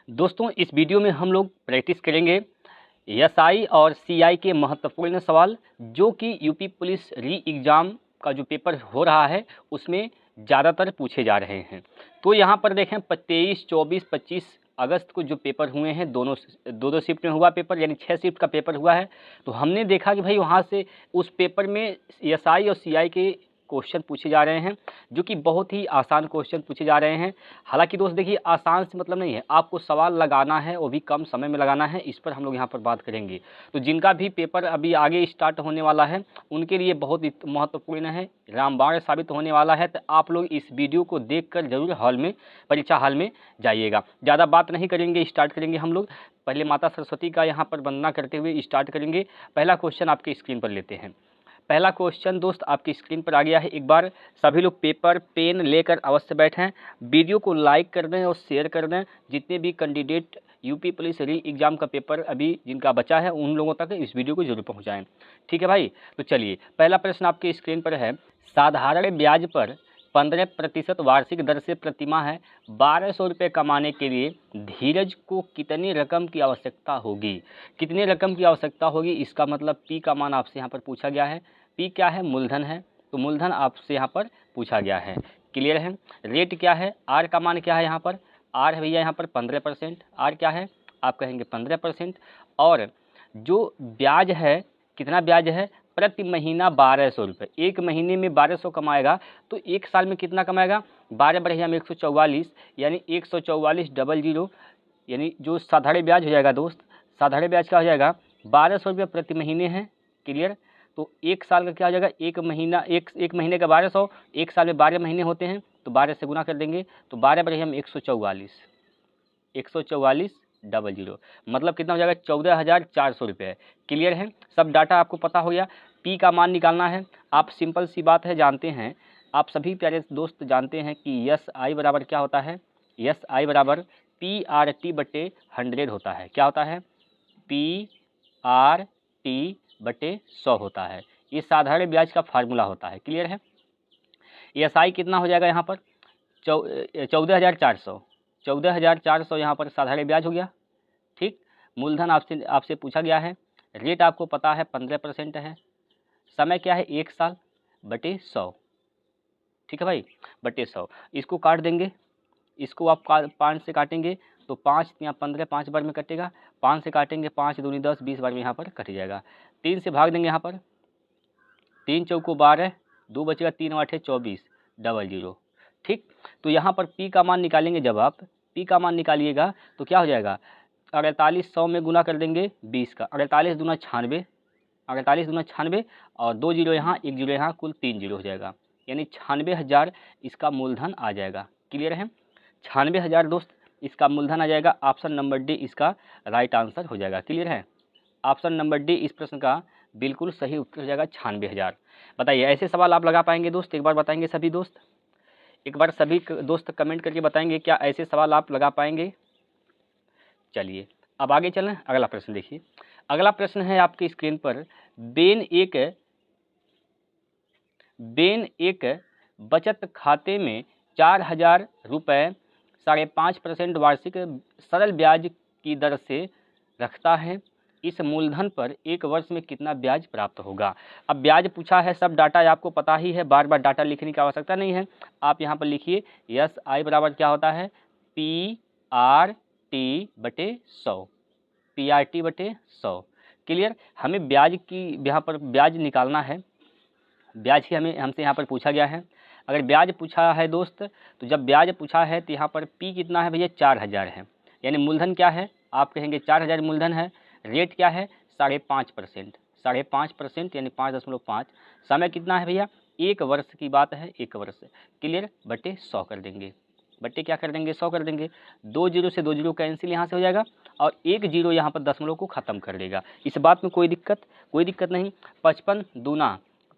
दोस्तों इस वीडियो में हम लोग प्रैक्टिस करेंगे एसआई और सीआई के महत्वपूर्ण सवाल जो कि यूपी पुलिस री एग्ज़ाम का जो पेपर हो रहा है उसमें ज़्यादातर पूछे जा रहे हैं। तो यहाँ पर देखें 23, 24, 25 अगस्त को जो पेपर हुए हैं दोनों दो शिफ्ट में हुआ पेपर, यानी 6 शिफ्ट का पेपर हुआ है। तो हमने देखा कि भाई वहाँ से उस पेपर में एसआई और सीआई के क्वेश्चन पूछे जा रहे हैं जो कि बहुत ही आसान क्वेश्चन पूछे जा रहे हैं। हालांकि दोस्त देखिए, आसान से मतलब नहीं है, आपको सवाल लगाना है, वो भी कम समय में लगाना है। इस पर हम लोग यहाँ पर बात करेंगे। तो जिनका भी पेपर अभी आगे स्टार्ट होने वाला है उनके लिए बहुत ही महत्वपूर्ण है, रामबाण साबित होने वाला है। तो आप लोग इस वीडियो को देखकर जरूर हॉल में, परीक्षा हॉल में जाइएगा। ज़्यादा बात नहीं करेंगे, स्टार्ट करेंगे हम लोग। पहले माता सरस्वती का यहाँ पर वंदना करते हुए स्टार्ट करेंगे। पहला क्वेश्चन आपके स्क्रीन पर लेते हैं। पहला क्वेश्चन दोस्त आपकी स्क्रीन पर आ गया है। एक बार सभी लोग पेपर पेन लेकर अवश्य बैठें, वीडियो को लाइक कर दें और शेयर कर दें। जितने भी कैंडिडेट यूपी पुलिस री एग्ज़ाम का पेपर अभी जिनका बचा है उन लोगों तक इस वीडियो को जरूर पहुंचाएं। ठीक है भाई, तो चलिए पहला प्रश्न आपके स्क्रीन पर है। साधारण ब्याज पर 15% वार्षिक दर से प्रतिमाह 1200 रुपये कमाने के लिए धीरज को कितनी रकम की आवश्यकता होगी? कितनी रकम की आवश्यकता होगी, इसका मतलब पी का मान आपसे यहाँ पर पूछा गया है। पी क्या है? मूलधन है, तो मूलधन आपसे यहाँ पर पूछा गया है। क्लियर है? रेट क्या है? आर का मान क्या है? यहाँ पर आर है भैया यहाँ पर 15%। आर क्या है? आप कहेंगे 15%। और जो ब्याज है, कितना ब्याज है? प्रति महीना 1200 रुपये। एक महीने में 1200 कमाएगा तो एक साल में कितना कमाएगा? 12 बढ़िया में 144, यानी 144 डबल जीरो, यानी जो साधारण ब्याज हो जाएगा दोस्त, साधारण ब्याज क्या हो जाएगा? 1200 रुपये प्रति महीने है। क्लियर? तो एक साल का क्या हो जाएगा? एक महीने का 1200, एक साल में 12 महीने होते हैं तो 12 से गुना कर देंगे तो 12 बढ़िया में 144 डबल जीरो, मतलब कितना हो जाएगा? 14,400 रुपये। क्लियर है? सब डाटा आपको पता हो गया। पी का मान निकालना है। आप सिंपल सी बात है, जानते हैं आप सभी प्यारे दोस्त जानते हैं कि यस आई बराबर क्या होता है? यस आई बराबर पी आर टी बटे 100 होता है। क्या होता है? पी आर टी बटे 100 होता है। ये साधारण ब्याज का फार्मूला होता है। क्लियर है? एस आई कितना हो जाएगा यहाँ पर? 14,400। 14,400 यहाँ पर साधारण ब्याज हो गया। ठीक, मूलधन आपसे पूछा गया है। रेट आपको पता है 15% है। समय क्या है? 1 साल बटे 100। ठीक है भाई, बटे 100। इसको काट देंगे, इसको आप 5 से काटेंगे तो 5 या 15, 5 बार में कटेगा। 5 से काटेंगे, 5 दूनी 10, 20 बार में यहाँ पर कट जाएगा। 3 से भाग देंगे, यहाँ पर 3 चौको 12, 2 बचेगा, 3 8 24 डबल जीरो। ठीक, तो यहाँ पर पी का मान निकालेंगे। जब आप पी का मान निकालिएगा तो क्या हो जाएगा? 48 100 में गुना कर देंगे 20 का, 48 दूना 96, 48 दूना 96 और 2 जीरो यहाँ, 1 जीरो यहाँ, कुल 3 जीरो हो जाएगा, यानी 96,000 इसका मूलधन आ जाएगा। क्लियर है? 96,000 दोस्त इसका मूलधन आ जाएगा। ऑप्शन नंबर डी इसका राइट आंसर हो जाएगा। क्लियर है? ऑप्शन नंबर डी इस प्रश्न का बिल्कुल सही उत्तर हो जाएगा, 96,000। बताइए ऐसे सवाल आप लगा पाएंगे दोस्त? एक बार बताएंगे सभी दोस्त, एक बार सभी दोस्त कमेंट करके बताएंगे क्या ऐसे सवाल आप लगा पाएंगे? चलिए अब आगे चलें। अगला प्रश्न देखिए। अगला प्रश्न है आपकी स्क्रीन पर। बेन एक बचत खाते में 4,000 रुपये 5.5% वार्षिक सरल ब्याज की दर से रखता है। इस मूलधन पर एक वर्ष में कितना ब्याज प्राप्त होगा? अब ब्याज पूछा है, सब डाटा आपको पता ही है, बार बार डाटा लिखने की आवश्यकता नहीं है। आप यहाँ पर लिखिए यस आई बराबर क्या होता है? पी आर टी बटे 100, पी आर टी बटे 100। क्लियर? हमें ब्याज की यहाँ पर ब्याज निकालना है। ब्याज ही हमसे यहाँ पर पूछा गया है। अगर ब्याज पूछा है दोस्त, तो जब ब्याज पूछा है तो यहाँ पर पी कितना है भैया? 4,000 है, यानी मूलधन क्या है? आप कहेंगे 4,000 मूलधन है। रेट क्या है? 5.5%, 5.5% यानी 5.5। समय कितना है भैया? 1 वर्ष की बात है, 1 वर्ष। क्लियर? बटे 100 कर देंगे, बटे क्या कर देंगे? 100 कर देंगे। 2 जीरो से 2 जीरो कैंसिल यहाँ से हो जाएगा और 1 जीरो यहाँ पर दशमलव को ख़त्म कर देगा। इस बात में कोई दिक्कत नहीं।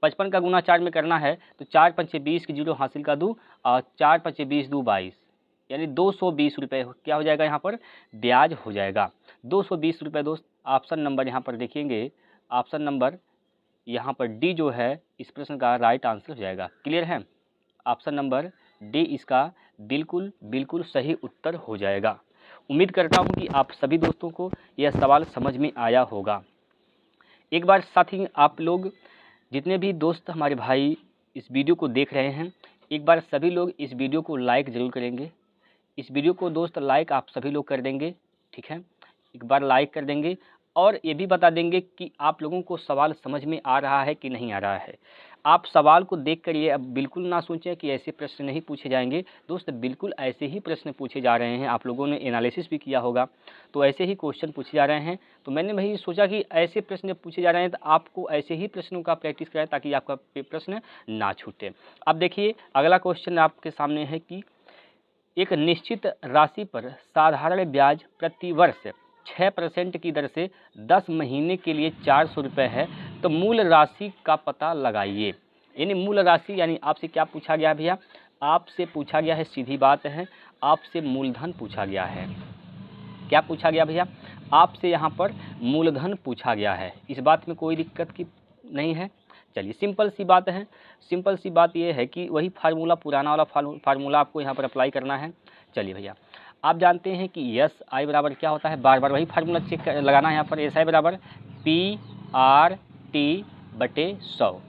55 का गुना 4 में करना है तो 4 पंचे 20 की जीरो हासिल का 2 और 4 पंचे 20 2 22, यानी 220 रुपये क्या हो जाएगा? यहाँ पर ब्याज हो जाएगा 220 रुपये दोस्त। ऑप्शन नंबर यहाँ पर देखेंगे, ऑप्शन नंबर यहाँ पर डी जो है इस प्रश्न का राइट आंसर हो जाएगा। क्लियर है? ऑप्शन नंबर डी इसका बिल्कुल सही उत्तर हो जाएगा। उम्मीद करता हूँ कि आप सभी दोस्तों को यह सवाल समझ में आया होगा। एक बार साथ ही आप लोग जितने भी दोस्त हमारे भाई इस वीडियो को देख रहे हैं, एक बार सभी लोग इस वीडियो को लाइक ज़रूर करेंगे। इस वीडियो को दोस्त लाइक आप सभी लोग कर देंगे, ठीक है, एक बार लाइक कर देंगे और ये भी बता देंगे कि आप लोगों को सवाल समझ में आ रहा है कि नहीं आ रहा है। आप सवाल को देख कर ये अब बिल्कुल ना सोचें कि ऐसे प्रश्न नहीं पूछे जाएंगे। दोस्त बिल्कुल ऐसे ही प्रश्न पूछे जा रहे हैं, आप लोगों ने एनालिसिस भी किया होगा, तो ऐसे ही क्वेश्चन पूछे जा रहे हैं। तो मैंने वही सोचा कि ऐसे प्रश्न जब पूछे जा रहे हैं तो आपको ऐसे ही प्रश्नों का प्रैक्टिस कराएं ताकि आपका प्रश्न ना छूटे। अब देखिए अगला क्वेश्चन आपके सामने है कि एक निश्चित राशि पर साधारण ब्याज प्रति वर्ष 6% की दर से 10 महीने के लिए 400 रुपये है, तो मूल राशि का पता लगाइए। यानी मूल राशि यानी आपसे क्या पूछा गया भैया, आपसे पूछा गया है, सीधी बात है, आपसे मूलधन पूछा गया है। क्या पूछा गया भैया, आपसे यहाँ पर मूलधन पूछा गया है। इस बात में कोई दिक्कत की नहीं है। चलिए सिंपल सी बात है, सिंपल सी बात ये है कि वही फार्मूला, पुराना वाला फार्मूला आपको यहाँ पर अप्लाई करना है। चलिए भैया, आप जानते हैं कि एस आई बराबर क्या होता है, बार बार वही फार्मूला चेक लगाना है यहाँ पर। एस आई बराबर PRT/100,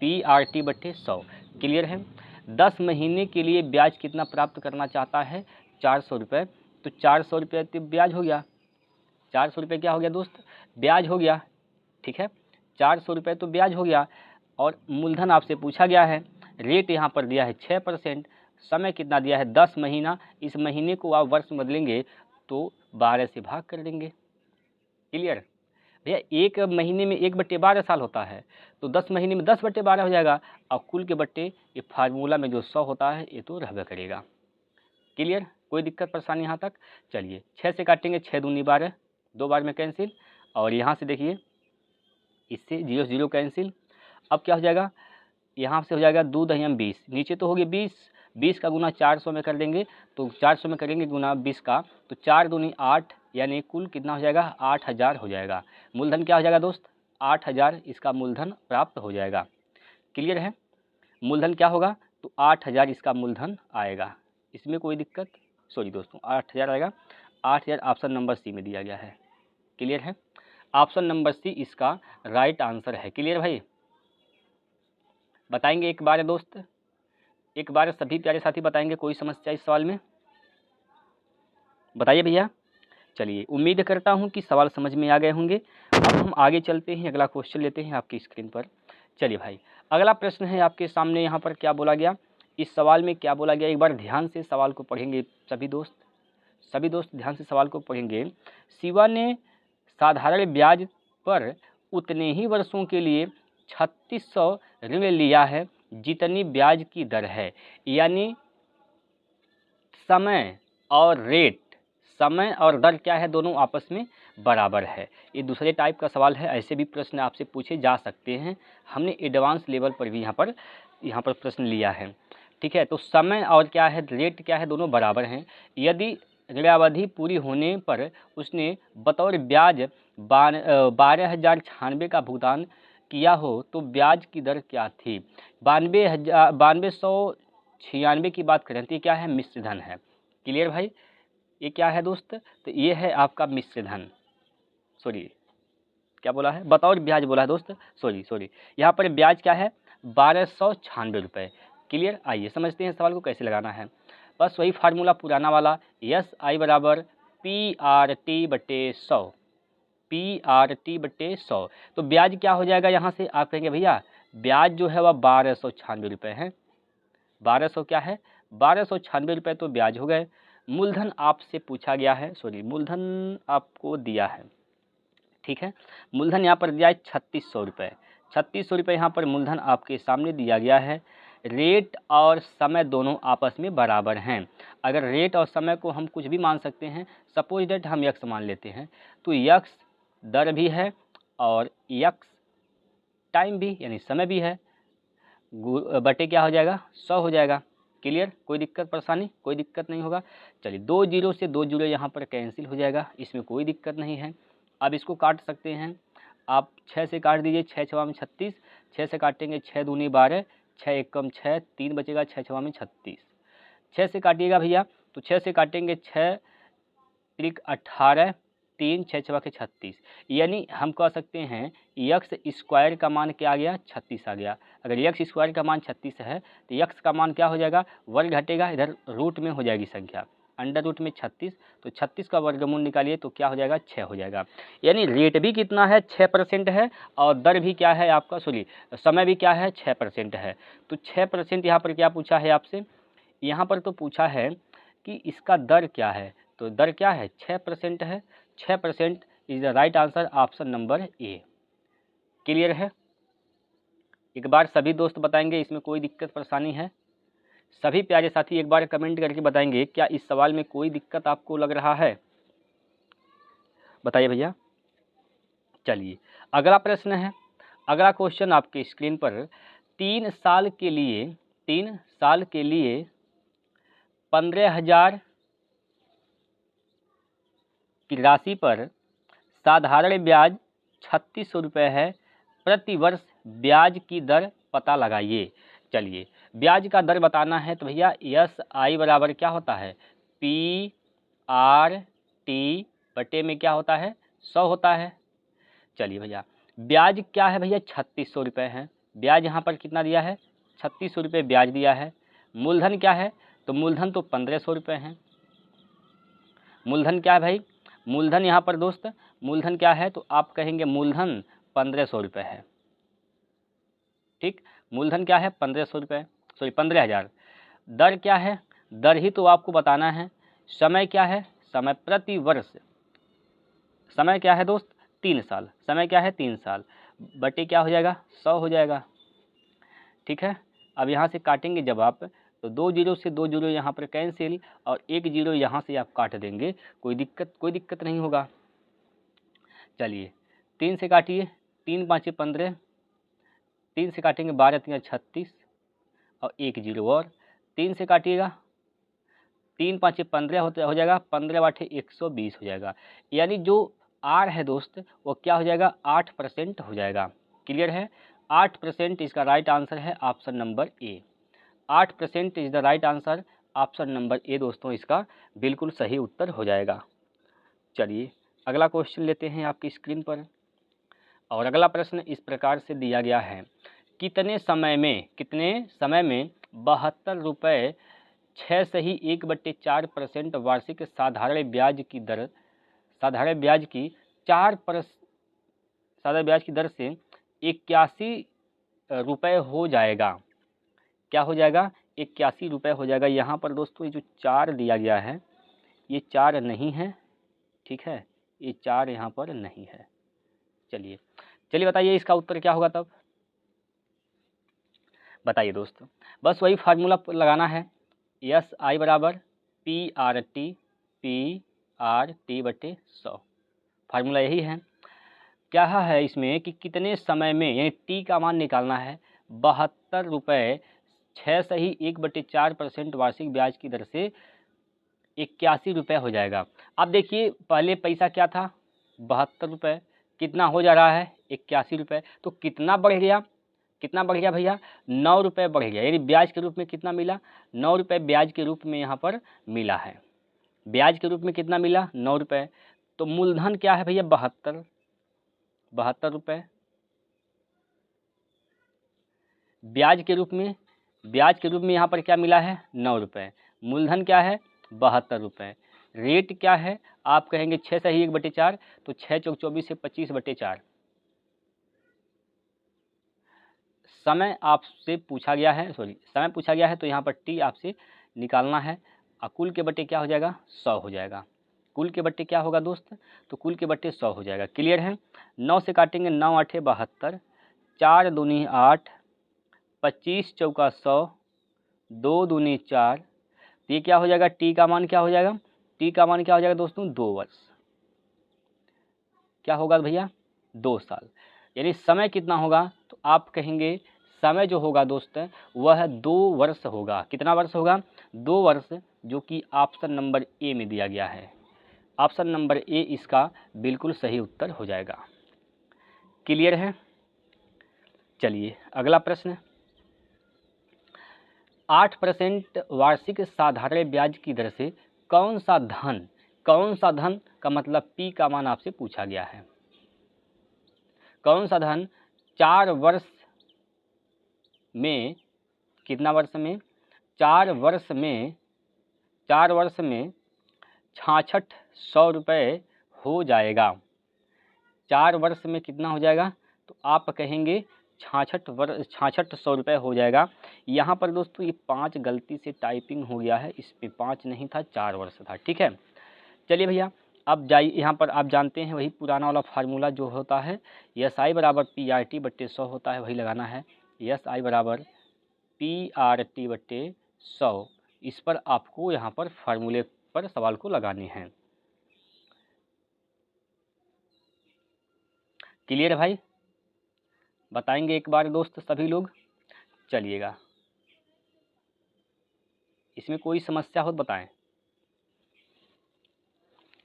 PRT/100। क्लियर है। 10 महीने के लिए ब्याज कितना प्राप्त करना चाहता है, 400 रुपये। तो 400 रुपये तो ब्याज हो गया, 400 रुपये क्या हो गया दोस्त, ब्याज हो गया, ठीक है, 400 रुपये तो ब्याज हो गया। और मूलधन आपसे पूछा गया है, रेट यहाँ पर दिया है 6%, समय कितना दिया है 10 महीना। इस महीने को आप वर्ष में बदलेंगे तो 12 से भाग कर देंगे। क्लियर भैया, एक महीने में 1/12 साल होता है, तो 10 महीने में 10/12 हो जाएगा। और कुल के बट्टे ये फार्मूला में जो 100 होता है ये तो रहबे करेगा। क्लियर, कोई दिक्कत परेशानी यहाँ तक। चलिए 6 से काटेंगे, 6 दूनी 12, 2 बार में कैंसिल। और यहाँ से देखिए इससे 0 0 कैंसिल। अब क्या हो जाएगा, यहाँ से हो जाएगा 2 दहियम 20, नीचे तो हो गया 20, 20 का गुना 400 में कर देंगे, तो 400 में करेंगे गुना 20 का, तो 4 दूनी 8, यानी कुल कितना हो जाएगा 8000 हो जाएगा। मूलधन क्या हो जाएगा दोस्त, 8000 इसका मूलधन प्राप्त हो जाएगा। क्लियर है, मूलधन क्या होगा, तो 8000 इसका मूलधन आएगा। इसमें कोई दिक्कत, सॉरी दोस्तों 8000 आएगा, 8000 ऑप्शन नंबर सी में दिया गया है। क्लियर है, ऑप्शन नंबर सी इसका राइट आंसर है। क्लियर भाई, बताएंगे एक बार दोस्त, एक बार सभी प्यारे साथी बताएंगे, कोई समस्या इस सवाल में बताइए भैया। चलिए उम्मीद करता हूं कि सवाल समझ में आ गए होंगे। अब हम आगे चलते हैं, अगला क्वेश्चन लेते हैं आपकी स्क्रीन पर। चलिए भाई, अगला प्रश्न है आपके सामने, यहाँ पर क्या बोला गया, इस सवाल में क्या बोला गया, एक बार ध्यान से सवाल को पढ़ेंगे सभी दोस्त, सभी दोस्त ध्यान से सवाल को पढ़ेंगे। शिवा ने साधारण ब्याज पर उतने ही वर्षों के लिए 3600 ऋण लिया है जितनी ब्याज की दर है। यानी समय और रेट, समय और दर क्या है, दोनों आपस में बराबर है। ये दूसरे टाइप का सवाल है, ऐसे भी प्रश्न आपसे पूछे जा सकते हैं। हमने एडवांस लेवल पर भी यहाँ पर प्रश्न लिया है, ठीक है। तो समय और क्या है, रेट क्या है, दोनों बराबर हैं। यदि ऋणावधि पूरी होने पर उसने बतौर ब्याज 12,096 का भुगतान किया हो तो ब्याज की दर क्या थी। 9296 की बात करें तो ये क्या है, मिश्र धन है। क्लियर भाई, ये क्या है दोस्त, तो ये है आपका मिश्र धन, सॉरी क्या बोला है, बतौर ब्याज बोला है दोस्त, सॉरी यहाँ पर ब्याज क्या है 1296 रुपये। क्लियर, आइए समझते हैं सवाल को कैसे लगाना है। बस वही फार्मूला पुराना वाला, एस आई बराबर PRT/100, PRT/100। तो ब्याज क्या हो जाएगा, यहाँ से आप कहेंगे भैया ब्याज जो है वह 1296 रुपये है, 1200 क्या है 1296 रुपये तो ब्याज हो गए। मूलधन आपसे पूछा गया है, सॉरी मूलधन आपको दिया है, ठीक है, मूलधन यहाँ पर दिया है 3600 रुपये, 3600 रुपये यहाँ पर मूलधन आपके सामने दिया गया है। रेट और समय दोनों आपस में बराबर हैं। अगर रेट और समय को हम कुछ भी मान सकते हैं, सपोज डेट हम यक्स मान लेते हैं, तो यक्स दर भी है और यक्स टाइम भी यानी समय भी है, बटे क्या हो जाएगा 100 हो जाएगा। क्लियर, कोई दिक्कत परेशानी, कोई दिक्कत नहीं होगा। चलिए 2 जीरो से 2 जीरो यहाँ पर कैंसिल हो जाएगा, इसमें कोई दिक्कत नहीं है। अब इसको काट सकते हैं आप, 6 से काट दीजिए, 6 छवा में 36, 6 से काटेंगे 6 दूनी 12, 6 एक कम 6, 3 बचेगा, 6 छवा में 36। 6 से काटिएगा भैया, तो 6 से काटेंगे 6 त्रिक 18, 3 6 6 के 36, यानी हम कह सकते हैं यक्स स्क्वायर का मान क्या आ गया, 36 आ गया। अगर यक्स स्क्वायर का मान 36 है तो यक्स का मान क्या हो जाएगा, वर्ग घटेगा, इधर रूट में हो जाएगी संख्या, अंडर रूट में 36, तो 36 का वर्गमूल निकालिए तो क्या हो जाएगा, 6 हो जाएगा। यानी रेट भी कितना है, 6% है, और दर भी क्या है आपका, सॉरी समय भी क्या है, 6% है। तो 6% यहाँ पर क्या पूछा है आपसे, यहाँ पर तो पूछा है कि इसका दर क्या है, तो दर क्या है, 6% है। 6% is the right answer, option number A. Clear है? एक बार सभी दोस्त बताएंगे इसमें कोई दिक्कत परेशानी है? सभी प्यारे साथी एक बार कमेंट करके बताएंगे क्या इस सवाल में कोई दिक्कत आपको लग रहा है, बताइए भैया। चलिए अगला प्रश्न है, अगला क्वेश्चन आपके स्क्रीन पर, 3 साल के लिए 15,000 की राशि पर साधारण ब्याज 3600 रुपये है, प्रति वर्ष ब्याज की दर पता लगाइए। चलिए ब्याज का दर बताना है तो भैया एस आई बराबर क्या होता है, पी आर टी बटे में क्या होता है, 100 होता है। चलिए भैया ब्याज क्या है भैया, 3600 रुपये है, ब्याज यहाँ पर कितना दिया है, 3600 रुपये ब्याज दिया है। मूलधन क्या है, तो मूलधन तो 1500 रुपये है। मूलधन क्या है भाई, मूलधन यहाँ पर दोस्त मूलधन क्या है, तो आप कहेंगे मूलधन 1500 रुपये है। ठीक, मूलधन क्या है, 1500 रुपये, सॉरी 15,000। दर क्या है, दर ही तो आपको बताना है। समय क्या है, समय प्रति वर्ष, समय क्या है दोस्त, 3 साल, समय क्या है 3 साल, बटे क्या हो जाएगा, 100 हो जाएगा। ठीक है, अब यहाँ से काटेंगे जब आप, तो 2 जीरो से 2 जीरो यहाँ पर कैंसिल, और 1 जीरो यहाँ से आप काट देंगे, कोई दिक्कत नहीं होगा। चलिए 3 से काटिए, 3 5 15, 3 से काटेंगे 12 3 36, और 1 जीरो और 3 से काटिएगा, 3 5 15 हो जाएगा, 15 8 120 हो जाएगा। यानी जो आर है दोस्त वो क्या हो जाएगा, 8% हो जाएगा। क्लियर है, 8% इसका राइट आंसर है, option number A. 8% is the right answer, option number A दोस्तों इसका बिल्कुल सही उत्तर हो जाएगा। चलिए अगला क्वेश्चन लेते हैं आपकी स्क्रीन पर, और अगला प्रश्न इस प्रकार से दिया गया है, कितने समय में 72 रुपये 6 सही 1/4% वार्षिक साधारण ब्याज की दर से 81 रुपये हो जाएगा। क्या हो जाएगा, 81 रुपये हो जाएगा। यहाँ पर दोस्तों ये जो 4 दिया गया है ये 4 नहीं है, ठीक है, ये 4 यहाँ पर नहीं है। चलिए बताइए इसका उत्तर क्या होगा, तब बताइए दोस्तों। बस वही फार्मूला लगाना है, एस आई बराबर पी आर टी बटे 100, फार्मूला यही है। क्या है इसमें कि कितने समय में, यानी टी का मान निकालना है, 72 रुपये 6 सही 1/4% वार्षिक ब्याज की दर से 81 रुपये हो जाएगा। अब देखिए पहले पैसा क्या था, 72 रुपये, कितना हो जा रहा है 81 रुपये, तो कितना बढ़ गया भैया, 9 रुपये बढ़ गया। यानी ब्याज के रूप में कितना मिला, 9 रुपये ब्याज के रूप में यहाँ पर मिला है। ब्याज के रूप में कितना मिला, 9 रुपये। तो मूलधन क्या है भैया, 72 रुपये। ब्याज के रूप में यहाँ पर क्या मिला है, 9 रुपये। मूलधन क्या है, 72 रुपये। रेट क्या है, आप कहेंगे 6 सही 1/4, तो 6 चौक 24 से 25/4। समय आपसे पूछा गया है, समय पूछा गया है, तो यहाँ पर टी आपसे निकालना है। कुल के बट्टे क्या हो जाएगा, 100 हो जाएगा। कुल के बट्टे क्या होगा दोस्त, तो कुल के बट्टे 100 हो जाएगा। क्लियर है, 9 से काटेंगे, 9 8 72, 4 दूनी 8, 25 चौका 100, 2 दूनी 4, तो ये क्या हो जाएगा, टी का मान क्या हो जाएगा, टी का मान क्या हो जाएगा दोस्तों, 2 वर्ष। क्या होगा भैया, 2 साल। यानी समय कितना होगा, तो आप कहेंगे समय जो होगा दोस्त वह 2 वर्ष होगा। कितना वर्ष होगा, 2 वर्ष, जो कि ऑप्शन नंबर ए में दिया गया है। ऑप्शन नंबर ए इसका बिल्कुल सही उत्तर हो जाएगा। क्लियर है। चलिए अगला प्रश्न, 8% वार्षिक साधारण ब्याज की दर से कौन सा धन कौन सा धन का मतलब P का मान आपसे पूछा गया है। कौन सा धन 4 वर्ष में, कितना वर्ष में, 4 वर्ष में 6600 रुपये हो जाएगा। 4 वर्ष में कितना हो जाएगा, तो आप कहेंगे 6600 रुपये हो जाएगा। यहाँ पर दोस्तों ये 5 गलती से टाइपिंग हो गया है, इस पे 5 नहीं था, 4 वर्ष था। ठीक है, चलिए भैया अब जाइए, यहाँ पर आप जानते हैं वही पुराना वाला फार्मूला जो होता है SI बराबर PRT बट्टे 100 होता है, वही लगाना है। SI बराबर PRT बट्टे 100, इस पर आपको यहाँ पर फार्मूले पर सवाल को लगाने हैं। क्लियर है भाई, बताएंगे एक बार दोस्त सभी लोग। चलिएगा, इसमें कोई समस्या हो तो बताएं।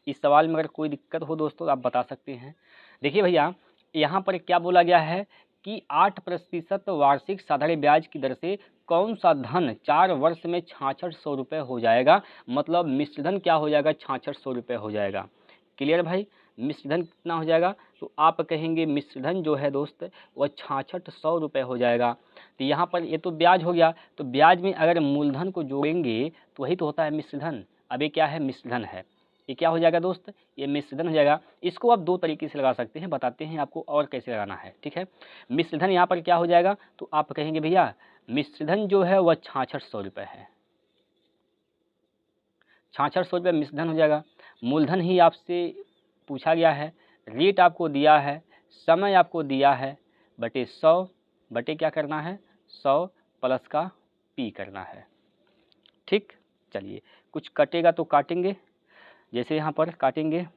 इस सवाल में अगर कोई दिक्कत हो दोस्तों आप बता सकते हैं। देखिए भैया यहाँ पर क्या बोला गया है कि 8% वार्षिक साधारण ब्याज की दर से कौन सा धन 4 वर्ष में 6600 रुपये हो जाएगा। मतलब मिश्रधन क्या हो जाएगा, 6600 रुपये हो जाएगा। क्लियर भाई, मिश्रधन कितना हो जाएगा, तो आप कहेंगे मिश्रधन जो है दोस्त वह 6600 रुपये हो जाएगा। तो यहाँ पर ये तो ब्याज हो गया, तो ब्याज में अगर मूलधन को जोड़ेंगे तो वही तो होता है मिश्रधन। अब ये क्या है, मिश्रधन है, ये क्या हो जाएगा दोस्त, ये मिश्रधन हो जाएगा। इसको आप 2 तरीके से लगा सकते हैं, बताते हैं आपको और कैसे लगाना है। ठीक है, मिश्रधन यहाँ पर क्या हो जाएगा, तो आप कहेंगे भैया मिश्रधन जो है वह 6600 रुपये है, 6600 रुपये मिश्रधन हो जाएगा। मूलधन ही आपसे पूछा गया है, रेट आपको दिया है, समय आपको दिया है, बटे 100 बटे क्या करना है, 100 प्लस का P करना है। ठीक, चलिए कुछ कटेगा तो काटेंगे, जैसे यहाँ पर काटेंगे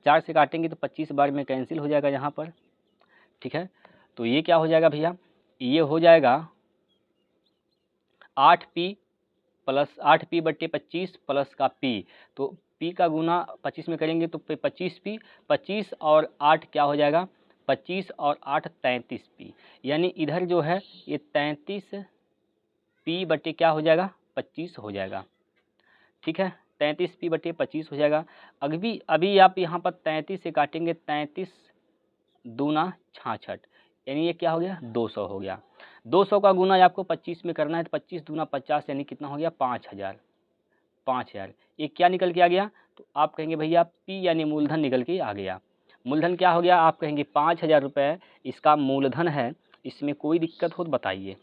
4 से काटेंगे तो 25 बार में कैंसिल हो जाएगा यहाँ पर। ठीक है, तो ये क्या हो जाएगा भैया, ये हो जाएगा 8P प्लस 8P बट्टे 25 प्लस का P। तो P का गुना 25 में करेंगे तो 25P, 25 और 8 क्या हो जाएगा, 25 और 8 33P। यानी इधर जो है ये 33P बट्टे क्या हो जाएगा, 25 हो जाएगा। ठीक है, 33P बटे 25 हो जाएगा। अभी आप यहाँ पर 33 से काटेंगे, 33 दूना 66, यानी ये क्या हो गया, 200 हो गया। 200 का गुना आपको 25 में करना है, तो 25 दूना 50 यानी कितना हो गया, 5000। ये क्या निकल के आ गया, तो आप कहेंगे भैया P यानी मूलधन निकल के आ गया। मूलधन क्या हो गया, आप कहेंगे 5000 रुपये इसका मूलधन है। इसमें कोई दिक्कत हो तो बताइए,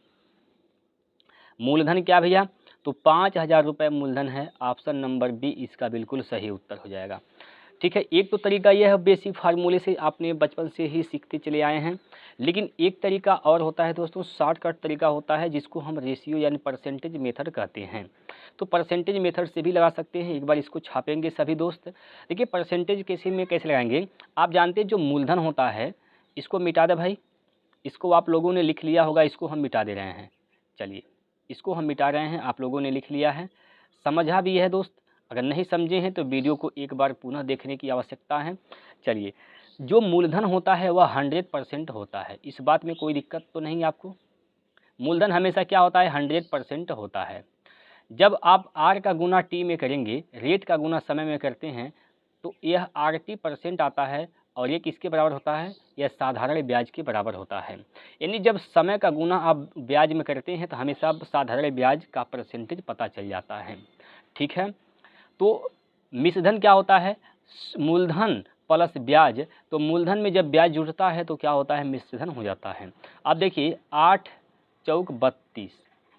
मूलधन क्या भैया, तो 5000 रुपये मूलधन है। ऑप्शन नंबर बी इसका बिल्कुल सही उत्तर हो जाएगा। ठीक है, एक तो तरीका यह है बेसिक फार्मूले से आपने बचपन से ही सीखते चले आए हैं, लेकिन एक तरीका और होता है दोस्तों, शॉर्टकट तरीका होता है जिसको हम रेशियो यानी परसेंटेज मेथड कहते हैं। तो परसेंटेज मेथड से भी लगा सकते हैं, एक बार इसको छापेंगे सभी दोस्त। देखिए परसेंटेज कैसे लगाएंगे, आप जानते हैं जो मूलधन होता है इसको मिटा दे भाई, इसको आप लोगों ने लिख लिया होगा, इसको हम मिटा दे रहे हैं। चलिए इसको हम मिटा रहे हैं, आप लोगों ने लिख लिया है, समझा भी है दोस्त। अगर नहीं समझे हैं तो वीडियो को एक बार पुनः देखने की आवश्यकता है। चलिए, जो मूलधन होता है वह 100% होता है, इस बात में कोई दिक्कत तो नहीं आपको। मूलधन हमेशा क्या होता है, 100% होता है। जब आप R का गुना T में करेंगे, रेट का गुना समय में करते हैं, तो यह RT% आता है, और ये किसके बराबर होता है, यह साधारण ब्याज के बराबर होता है। यानी जब समय का गुना आप ब्याज में करते हैं तो हमेशा साधारण ब्याज का परसेंटेज पता चल जाता है। ठीक है, तो मिश्रधन क्या होता है, मूलधन प्लस ब्याज। तो मूलधन में जब ब्याज जुड़ता है तो क्या होता है, मिश्रधन हो जाता है। आप देखिए 8 चौक 32,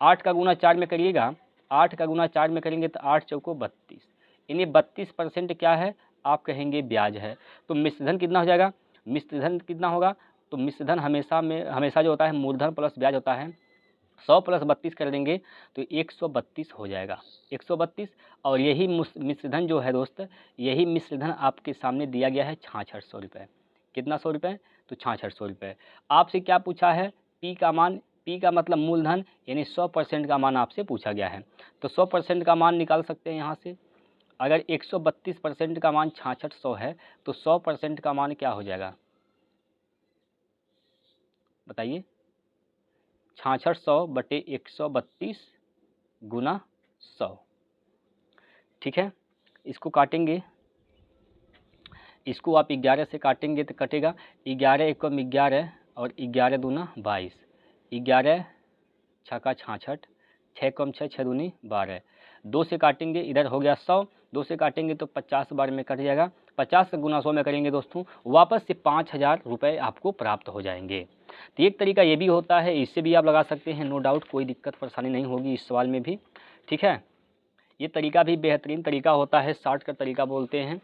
8 का गुना 4 में करिएगा, 8 का गुना 4 में करेंगे तो 8 चौको 32, यानी 32% क्या है, आप कहेंगे ब्याज है। तो मिश्रधन कितना हो जाएगा, मिश्रधन कितना होगा, तो मिश्रधन हमेशा जो होता है मूलधन प्लस ब्याज होता है। 100 प्लस 32 कर देंगे तो 132 हो जाएगा, 132। और यही मिश्रधन जो है दोस्त, यही मिश्रधन आपके सामने दिया गया है 6600 रुपये। कितना 100 रुपये, तो 6600 रुपये। आपसे क्या पूछा है, P का मान, P का मतलब मूलधन, यानी 100% का मान आपसे पूछा गया है। तो 100% का मान निकाल सकते हैं यहाँ से। अगर 132% का मान 6600 है तो 100% का मान क्या हो जाएगा, बताइए, 6600 बटे 132 गुना 100। ठीक है, इसको काटेंगे, इसको आप 11 से काटेंगे तो कटेगा 11 एकम 11 और 11 दूना 22, 11 छक्का 66, 6 कम 6, 6 दूनी 12, 2 से काटेंगे इधर हो गया 100, 2 से काटेंगे तो 50 बार में कट जाएगा, 50 से गुना 100 में करेंगे दोस्तों वापस से 5000 रुपये आपको प्राप्त हो जाएंगे। तो एक तरीका ये भी होता है, इससे भी आप लगा सकते हैं, नो डाउट कोई दिक्कत परेशानी नहीं होगी इस सवाल में भी, ठीक है। ये तरीका भी बेहतरीन तरीका होता है, शॉर्ट का तरीका बोलते हैं।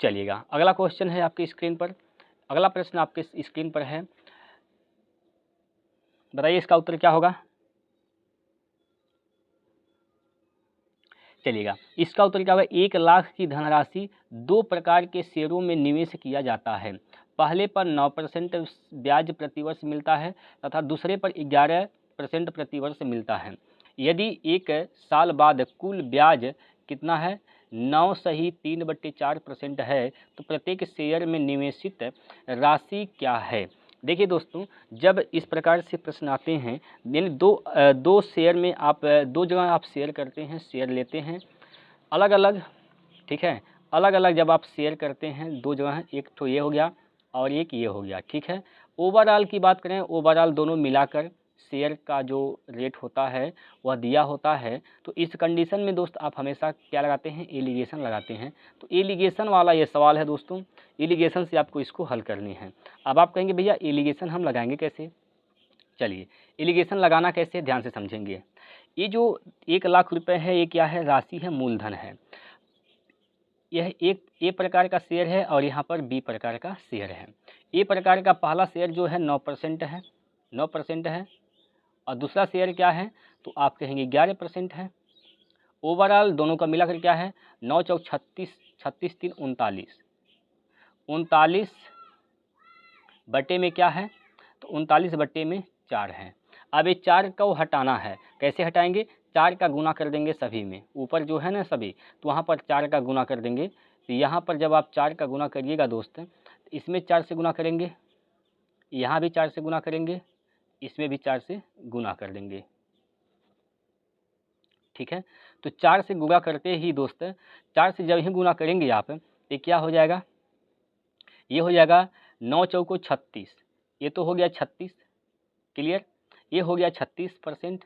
चलिएगा अगला क्वेश्चन है आपकी स्क्रीन पर, अगला प्रश्न आपके स्क्रीन पर है, बताइए इसका उत्तर क्या होगा। चलिएगा इसका उत्तर क्या होगा, 1 लाख की धनराशि 2 प्रकार के शेयरों में निवेश किया जाता है। पहले पर 9% ब्याज प्रतिवर्ष मिलता है तथा दूसरे पर 11% प्रतिवर्ष मिलता है। यदि 1 साल बाद कुल ब्याज कितना है, 9 सही 3/4% है, तो प्रत्येक शेयर में निवेशित राशि क्या है। देखिए दोस्तों, जब इस प्रकार से प्रश्न आते हैं, यानी दो शेयर में आप दो जगह आप शेयर करते हैं, शेयर लेते हैं अलग अलग, ठीक है, अलग अलग जब आप शेयर करते हैं दो जगह, एक तो ये हो गया और एक ये हो गया, ठीक है। ओवरऑल की बात करें, ओवरऑल दोनों मिलाकर शेयर का जो रेट होता है वह दिया होता है, तो इस कंडीशन में दोस्त आप हमेशा क्या लगाते हैं, एलिगेशन लगाते हैं। तो एलिगेशन वाला ये सवाल है दोस्तों, एलिगेशन से आपको इसको हल करनी है। अब आप कहेंगे भैया एलिगेशन हम लगाएंगे कैसे, चलिए एलिगेशन लगाना कैसे ध्यान से समझेंगे। ये जो 1 लाख रुपए है ये क्या है, राशि है, मूलधन है। यह एक ए प्रकार का शेयर है और यहाँ पर बी प्रकार का शेयर है। ए प्रकार का पहला शेयर जो है 9% है, 9% है, और दूसरा शेयर क्या है तो आप कहेंगे 11% है। ओवरऑल दोनों का मिलाकर क्या है, 9 चौक 36, 36 3 39, 39 बटे में क्या है तो 39 बटे में 4 है। अब ये 4 को हटाना है, कैसे हटाएंगे, 4 का गुना कर देंगे सभी में, ऊपर जो है ना सभी, तो वहाँ पर 4 का गुना कर देंगे। तो यहाँ पर जब आप 4 का गुना करिएगा दोस्त, इसमें 4 से गुना करेंगे, यहाँ भी 4 से गुना करेंगे, इसमें भी 4 से गुना कर देंगे, ठीक है। तो 4 से गुना करते ही दोस्त, 4 से जब ही गुना करेंगे आप, ये क्या हो जाएगा, ये हो जाएगा 9 चौको 36, ये तो हो गया 36, क्लियर, ये हो गया 36%,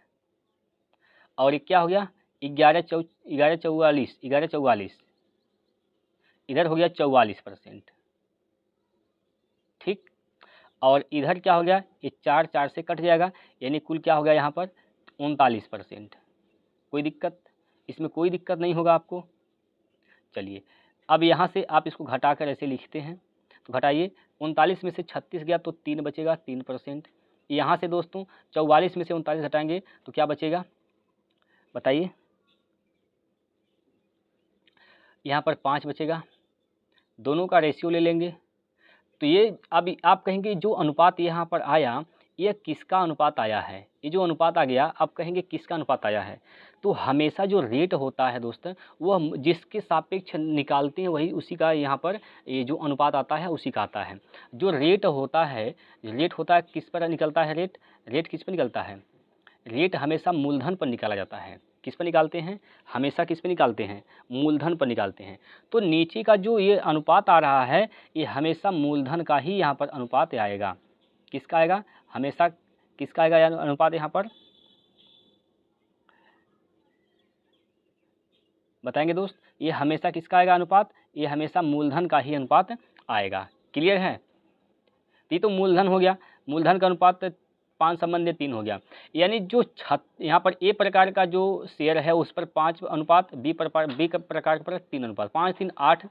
और ये क्या हो गया 11 44, 11 44, इधर हो गया 44%, ठीक। और इधर क्या हो गया, ये 4 4 से कट जाएगा, यानी कुल क्या हो गया यहाँ पर 39%। कोई दिक्कत, इसमें कोई दिक्कत नहीं होगा आपको। चलिए अब यहाँ से आप इसको घटाकर ऐसे लिखते हैं, तो घटाइए, 39 में से 36 गया तो 3 बचेगा, 3%। यहाँ से दोस्तों 44 में से 39 घटाएंगे तो क्या बचेगा बताइए, यहाँ पर 5 बचेगा, दोनों का रेशियो ले लेंगे। तो ये अब आप कहेंगे जो अनुपात यहाँ पर आया ये किसका अनुपात आया है, ये जो अनुपात आ गया आप कहेंगे किसका अनुपात आया है। तो हमेशा जो रेट होता है दोस्त, वह जिसके सापेक्ष निकालते हैं वही उसी का यहाँ पर ये जो अनुपात आता है उसी का आता है। जो रेट होता है किस पर निकलता है, रेट किस पर निकलता है, रेट हमेशा मूलधन पर निकाला जाता है। किस पर निकालते हैं, हमेशा किस पर निकालते हैं, मूलधन पर निकालते हैं। तो नीचे का जो ये अनुपात आ रहा है ये हमेशा मूलधन का ही यहाँ पर अनुपात आएगा। किसका आएगा, हमेशा किसका आएगा अनुपात यहाँ पर बताएंगे दोस्त, ये हमेशा किसका आएगा अनुपात, ये हमेशा मूलधन का ही अनुपात आएगा। क्लियर है, ये तो मूलधन हो गया, मूलधन का अनुपात 5 संबंधी 3 हो गया। यानी जो यहाँ पर ए प्रकार का जो शेयर है उस पर 5 अनुपात, बी प्रकार पर 3 अनुपात, 5 3 8,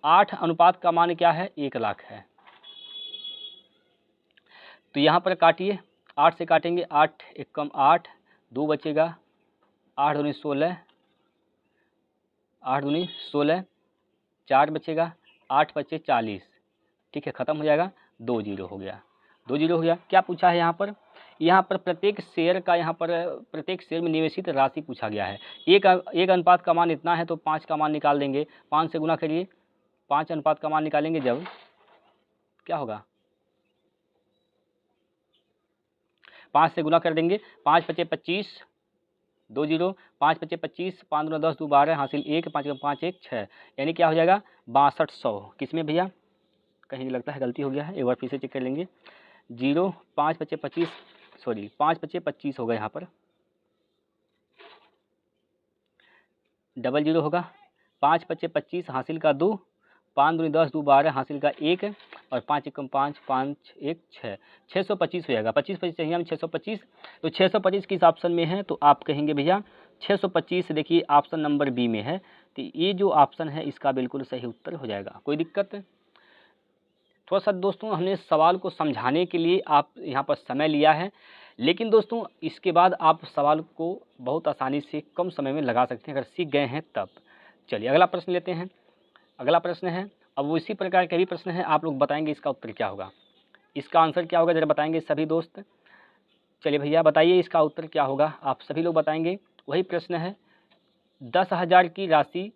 8 अनुपात का मान क्या है, 1 लाख है। तो यहाँ पर काटिए, 8 से काटेंगे, 8 एक कम 8, 2 बचेगा, 8 दूनी 16, 8 दूनी 16, 4 बचेगा, 8 बचे 40, ठीक है, ख़त्म हो जाएगा, 2 जीरो हो गया, 2 जीरो हो गया। क्या पूछा है यहाँ पर, यहाँ पर प्रत्येक शेयर का, यहाँ पर प्रत्येक शेयर में निवेशित राशि पूछा गया है। एक अनुपात का मान इतना है तो 5 का मान निकाल देंगे, 5 से गुना करिए, 5 अनुपात का मान निकालेंगे जब क्या होगा, 5 से गुना कर देंगे, 5 बचे 25, 2 जीरो, 5 पच्चे 25, 5 दूना 10, 2 12, हासिल 1, 5 5 1 6, यानी क्या हो जाएगा 6200। किसमें भैया, कहीं लगता है गलती हो गया है, एक बार फिर से चेक कर लेंगे। 0, 5 पच्चे 25, सॉरी 5 पच्चे 25 होगा, यहाँ पर डबल 0 होगा, 5 पच्चे 25, हासिल का 2, 5 दूनी 10, 2 12, हासिल का 1, और 5 एकम 5, 5 1 6, 625 हो जाएगा। 25 25 चाहिए हमें 625, तो 625 किस ऑप्शन में है, तो आप कहेंगे भैया 625 देखिए ऑप्शन नंबर बी में है। तो ये जो ऑप्शन है इसका बिल्कुल सही उत्तर हो जाएगा। कोई दिक्कत? थोड़ा सा दोस्तों हमने सवाल को समझाने के लिए आप यहाँ पर समय लिया है, लेकिन दोस्तों इसके बाद आप सवाल को बहुत आसानी से कम समय में लगा सकते हैं अगर सीख गए हैं तब। चलिए अगला प्रश्न लेते हैं। अगला प्रश्न है, अब वो इसी प्रकार के भी प्रश्न है, आप लोग बताएंगे इसका उत्तर क्या होगा, इसका आंसर क्या होगा, ज़रा बताएंगे सभी दोस्त। चलिए भैया बताइए इसका उत्तर क्या होगा, आप सभी लोग बताएंगे। वही प्रश्न है, 10,000 की राशि,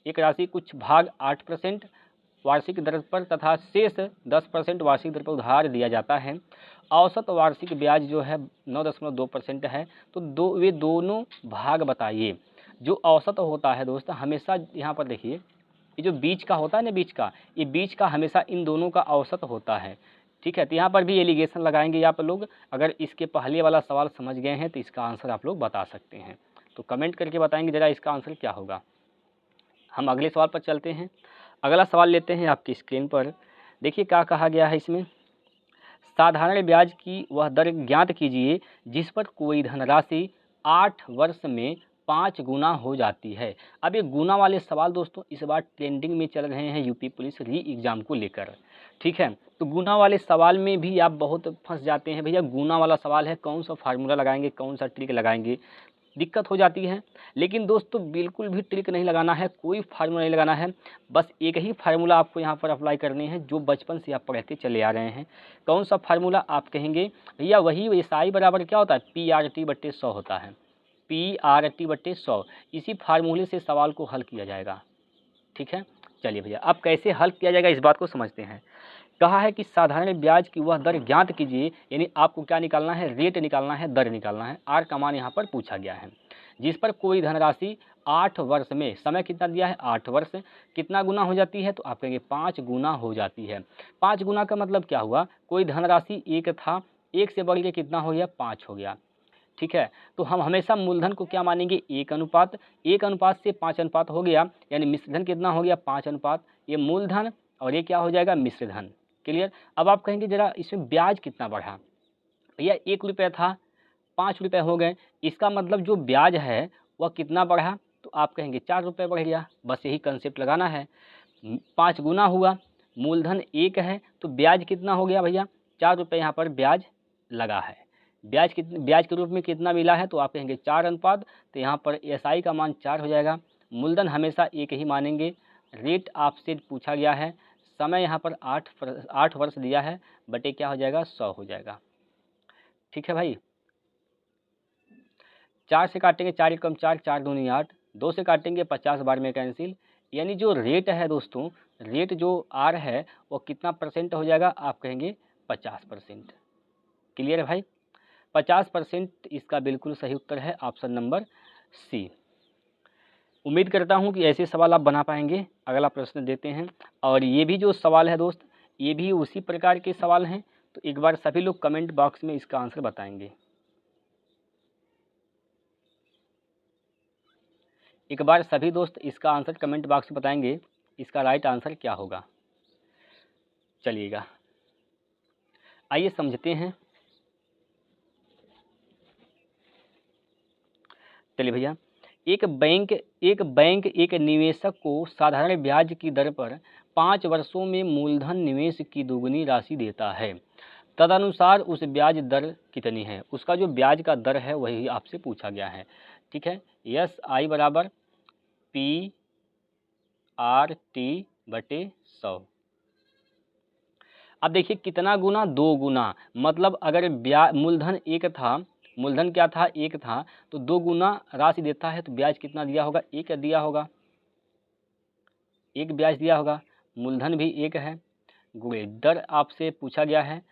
एक राशि कुछ भाग 8% वार्षिक दर पर तथा शेष 10% वार्षिक दर पर उधार दिया जाता है। औसत वार्षिक ब्याज जो है 9.2% है। तो वे दोनों भाग बताइए। जो औसत होता है दोस्त, हमेशा यहाँ पर देखिए, ये जो बीच का होता है ना, बीच का, ये बीच का हमेशा इन दोनों का औसत होता है। ठीक है, तो यहाँ पर भी एलिगेशन लगाएंगे आप लोग। अगर इसके पहले वाला सवाल समझ गए हैं तो इसका आंसर आप लोग बता सकते हैं, तो कमेंट करके बताएंगे ज़रा इसका आंसर क्या होगा। हम अगले सवाल पर चलते हैं। अगला सवाल लेते हैं आपकी स्क्रीन पर। देखिए क्या कहा गया है इसमें, साधारण ब्याज की वह दर ज्ञात कीजिए जिस पर कोई धनराशि 8 वर्ष में 5 गुना हो जाती है। अब ये गुना वाले सवाल दोस्तों इस बार ट्रेंडिंग में चल रहे हैं यूपी पुलिस री एग्ज़ाम को लेकर। ठीक है, तो गुना वाले सवाल में भी आप बहुत फंस जाते हैं, भैया गुना वाला सवाल है, कौन सा फार्मूला लगाएंगे, कौन सा ट्रिक लगाएंगे, दिक्कत हो जाती है। लेकिन दोस्तों बिल्कुल भी ट्रिक नहीं लगाना है, कोई फार्मूला नहीं लगाना है, बस एक ही फार्मूला आपको यहाँ पर अप्लाई करने हैं जो बचपन से आप पढ़ते चले आ रहे हैं। कौन सा फार्मूला, आप कहेंगे भैया वही SI बराबर क्या होता है, PRT/100 होता है, PRT/100। इसी फार्मूले से सवाल को हल किया जाएगा। ठीक है, चलिए भैया अब कैसे हल किया जाएगा इस बात को समझते हैं। कहा है कि साधारण ब्याज की वह दर ज्ञात कीजिए, यानी आपको क्या निकालना है, रेट निकालना है, दर निकालना है। आर का मान यहाँ पर पूछा गया है, जिस पर कोई धनराशि 8 वर्ष में, समय कितना दिया है 8 वर्ष, कितना गुना हो जाती है, तो आप कहेंगे 5 गुना हो जाती है। 5 गुना का मतलब क्या हुआ, कोई धनराशि 1 था, 1 से बढ़ के कितना हो गया 5 हो गया। ठीक है, तो हम हमेशा मूलधन को क्या मानेंगे, 1 अनुपात, 1 अनुपात से 5 अनुपात हो गया, यानी मिश्रधन कितना हो गया 5 अनुपात, ये मूलधन और ये क्या हो जाएगा मिश्रधन। क्लियर। अब आप कहेंगे जरा इसमें ब्याज कितना बढ़ा, भैया 1 रुपये था 5 रुपये हो गए, इसका मतलब जो ब्याज है वह कितना बढ़ा, तो आप कहेंगे 4 रुपये बढ़ गया। बस यही कंसेप्ट लगाना है, 5 गुना हुआ, मूलधन 1 है तो ब्याज कितना हो गया भैया 4 रुपये, यहाँ पर ब्याज लगा है। ब्याज ब्याज के रूप में कितना मिला है, तो आप कहेंगे 4 अनुपात, तो यहाँ पर SI का मान 4 हो जाएगा। मूलधन हमेशा 1 ही मानेंगे। रेट आपसे पूछा गया है, समय यहाँ पर 8 वर्ष दिया है, बटे क्या हो जाएगा 100 हो जाएगा। ठीक है भाई, 4 से काटेंगे 4 एकम 4, 4 दूनी 8, 2 से काटेंगे 50 बार में कैंसिल, यानी जो रेट है दोस्तों, रेट जो आर है वो कितना परसेंट हो जाएगा, आप कहेंगे 50%। क्लियर है भाई, 50% इसका बिल्कुल सही उत्तर है ऑप्शन नंबर सी। उम्मीद करता हूँ कि ऐसे सवाल आप बना पाएंगे। अगला प्रश्न देते हैं, और ये भी जो सवाल है दोस्त, ये भी उसी प्रकार के सवाल हैं, तो एक बार सभी लोग कमेंट बॉक्स में इसका आंसर बताएंगे। एक बार सभी दोस्त इसका आंसर कमेंट बॉक्स में बताएंगे, इसका राइट आंसर क्या होगा। चलिएगा आइए समझते हैं। चलिए भैया, एक बैंक एक निवेशक को साधारण ब्याज की दर पर 5 वर्षों में मूलधन निवेश की दोगुनी राशि देता है। तदनुसार उस ब्याज दर कितनी है, उसका जो ब्याज का दर है वही आपसे पूछा गया है। ठीक है, SI बराबर PRT/100। अब देखिए कितना गुना, 2 गुना, मतलब अगर मूलधन 1 था, मूलधन क्या था 1 था, तो 2 गुना राशि देता है, तो ब्याज कितना दिया होगा 1 दिया होगा, 1 ब्याज दिया होगा। मूलधन भी 1 है, गुणे दर आपसे पूछा गया है,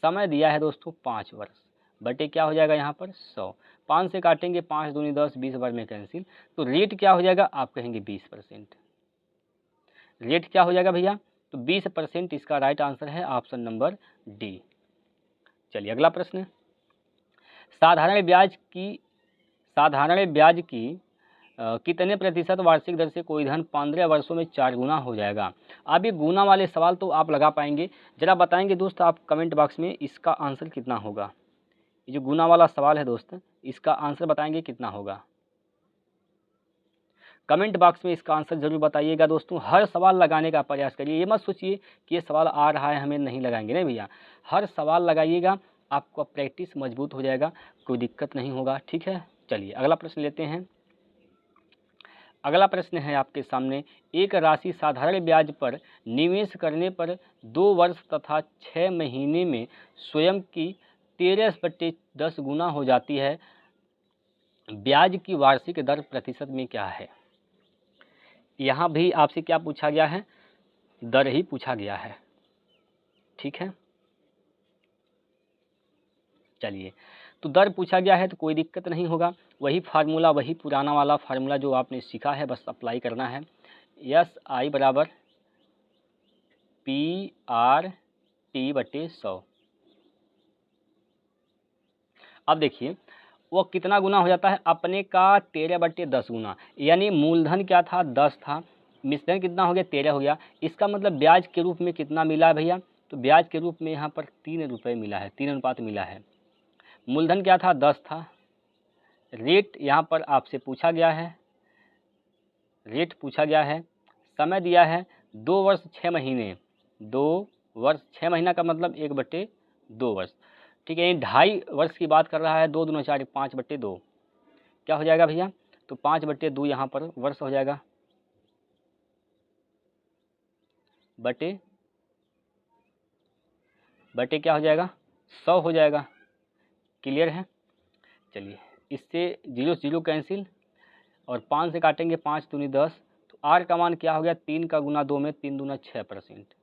समय दिया है दोस्तों 5 वर्ष, बटे क्या हो जाएगा यहाँ पर 100। 5 से काटेंगे 5 दूनी 10, 20 बार में कैंसिल, तो रेट क्या हो जाएगा आप कहेंगे 20%। रेट क्या हो जाएगा भैया, तो 20% इसका राइट आंसर है ऑप्शन नंबर डी। चलिए अगला प्रश्न, साधारण ब्याज की कितने प्रतिशत वार्षिक दर से कोई धन 15 वर्षों में 4 गुना हो जाएगा। अब ये गुना वाले सवाल तो आप लगा पाएंगे, जरा बताएंगे दोस्त आप कमेंट बॉक्स में इसका आंसर कितना होगा। ये जो गुना वाला सवाल है दोस्त, इसका आंसर बताएंगे कितना होगा, कमेंट बॉक्स में इसका आंसर जरूर बताइएगा दोस्तों। हर सवाल लगाने का प्रयास करिए, ये मत सोचिए कि ये सवाल आ रहा है हमें नहीं लगाएंगे, नहीं भैया, हर सवाल लगाइएगा, आपका प्रैक्टिस मजबूत हो जाएगा, कोई दिक्कत नहीं होगा, ठीक है। चलिए अगला प्रश्न लेते हैं। अगला प्रश्न है आपके सामने, एक राशि साधारण ब्याज पर निवेश करने पर 2 वर्ष तथा 6 महीने में स्वयं की 13/10 गुना हो जाती है, ब्याज की वार्षिक दर प्रतिशत में क्या है। यहाँ भी आपसे क्या पूछा गया है, दर ही पूछा गया है, ठीक है। चलिए, तो दर पूछा गया है तो कोई दिक्कत नहीं होगा, वही फार्मूला, वही पुराना वाला फार्मूला जो आपने सीखा है बस अप्लाई करना है। SI बराबर PRT/100। अब देखिए वो कितना गुना हो जाता है, अपने का 13/10 गुना, यानी मूलधन क्या था 10 था, मिश्रण कितना हो गया 13 हो गया, इसका मतलब ब्याज के रूप में कितना मिला है भैया, तो ब्याज के रूप में यहाँ पर 3 रुपये मिला है, 3 अनुपात मिला है। मूलधन क्या था 10 था, रेट यहाँ पर आपसे पूछा गया है, रेट पूछा गया है, समय दिया है 2 वर्ष 6 महीने, 2 वर्ष 6 महीना का मतलब 1/2 वर्ष, ठीक है, 2.5 वर्ष की बात कर रहा है, 2 दूना 4 5/2 क्या हो जाएगा भैया, तो 5/2 यहाँ पर वर्ष हो जाएगा, बटे क्या हो जाएगा 100 हो जाएगा, क्लियर है। चलिए इससे 0 0 कैंसिल और 5 से काटेंगे 5 दूनी 10, तो आर का मान क्या हो गया 3 का गुना 2 में 3 दूना 6%,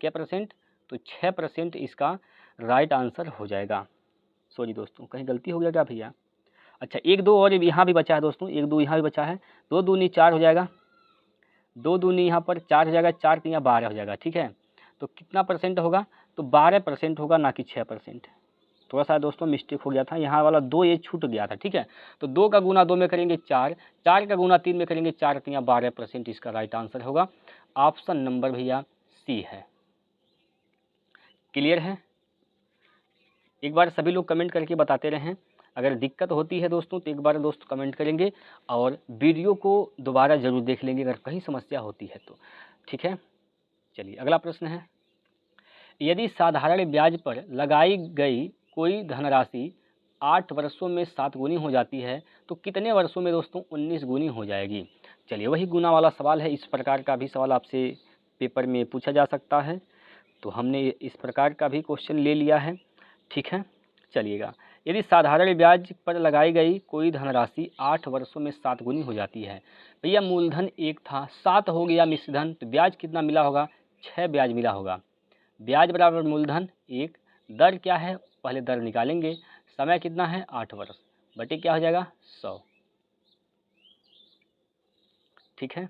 क्या परसेंट, तो 6% इसका राइट आंसर हो जाएगा। सॉरी दोस्तों कहीं गलती हो गया क्या भैया, अच्छा 1 2 और यहाँ भी बचा है दोस्तों, 1 2 यहाँ भी बचा है, 2 दूनी 4 हो जाएगा, 2 दूनी यहाँ पर 4 हो जाएगा, 4 3 12 हो जाएगा, ठीक है। तो कितना परसेंट होगा, तो 12% होगा, ना कि 6%। थोड़ा सा दोस्तों मिस्टेक हो गया था, यहाँ वाला 2 ये छूट गया था, ठीक है। तो 2 का गुना 2 में करेंगे 4, 4 का गुना 3 में करेंगे 4 3 12%, इसका राइट आंसर होगा ऑप्शन नंबर भैया सी है। क्लियर है, एक बार सभी लोग कमेंट करके बताते रहें, अगर दिक्कत होती है दोस्तों तो एक बार दोस्त कमेंट करेंगे और वीडियो को दोबारा ज़रूर देख लेंगे अगर कहीं समस्या होती है तो, ठीक है। चलिए अगला प्रश्न है, यदि साधारण ब्याज पर लगाई गई कोई धनराशि 8 वर्षों में 7 गुनी हो जाती है तो कितने वर्षों में दोस्तों 19 गुनी हो जाएगी। चलिए वही गुना वाला सवाल है, इस प्रकार का भी सवाल आपसे पेपर में पूछा जा सकता है, तो हमने इस प्रकार का भी क्वेश्चन ले लिया है, ठीक है। चलिएगा, यदि साधारण ब्याज पर लगाई गई कोई धनराशि 8 वर्षों में 7 गुनी हो जाती है, भैया मूलधन 1 था, 7 हो गया मिश्रधन, तो ब्याज कितना मिला होगा 6 ब्याज मिला होगा, ब्याज बराबर मूलधन 1, दर क्या है पहले दर निकालेंगे, समय कितना है 8 वर्ष, बटे क्या हो जाएगा 100, ठीक है,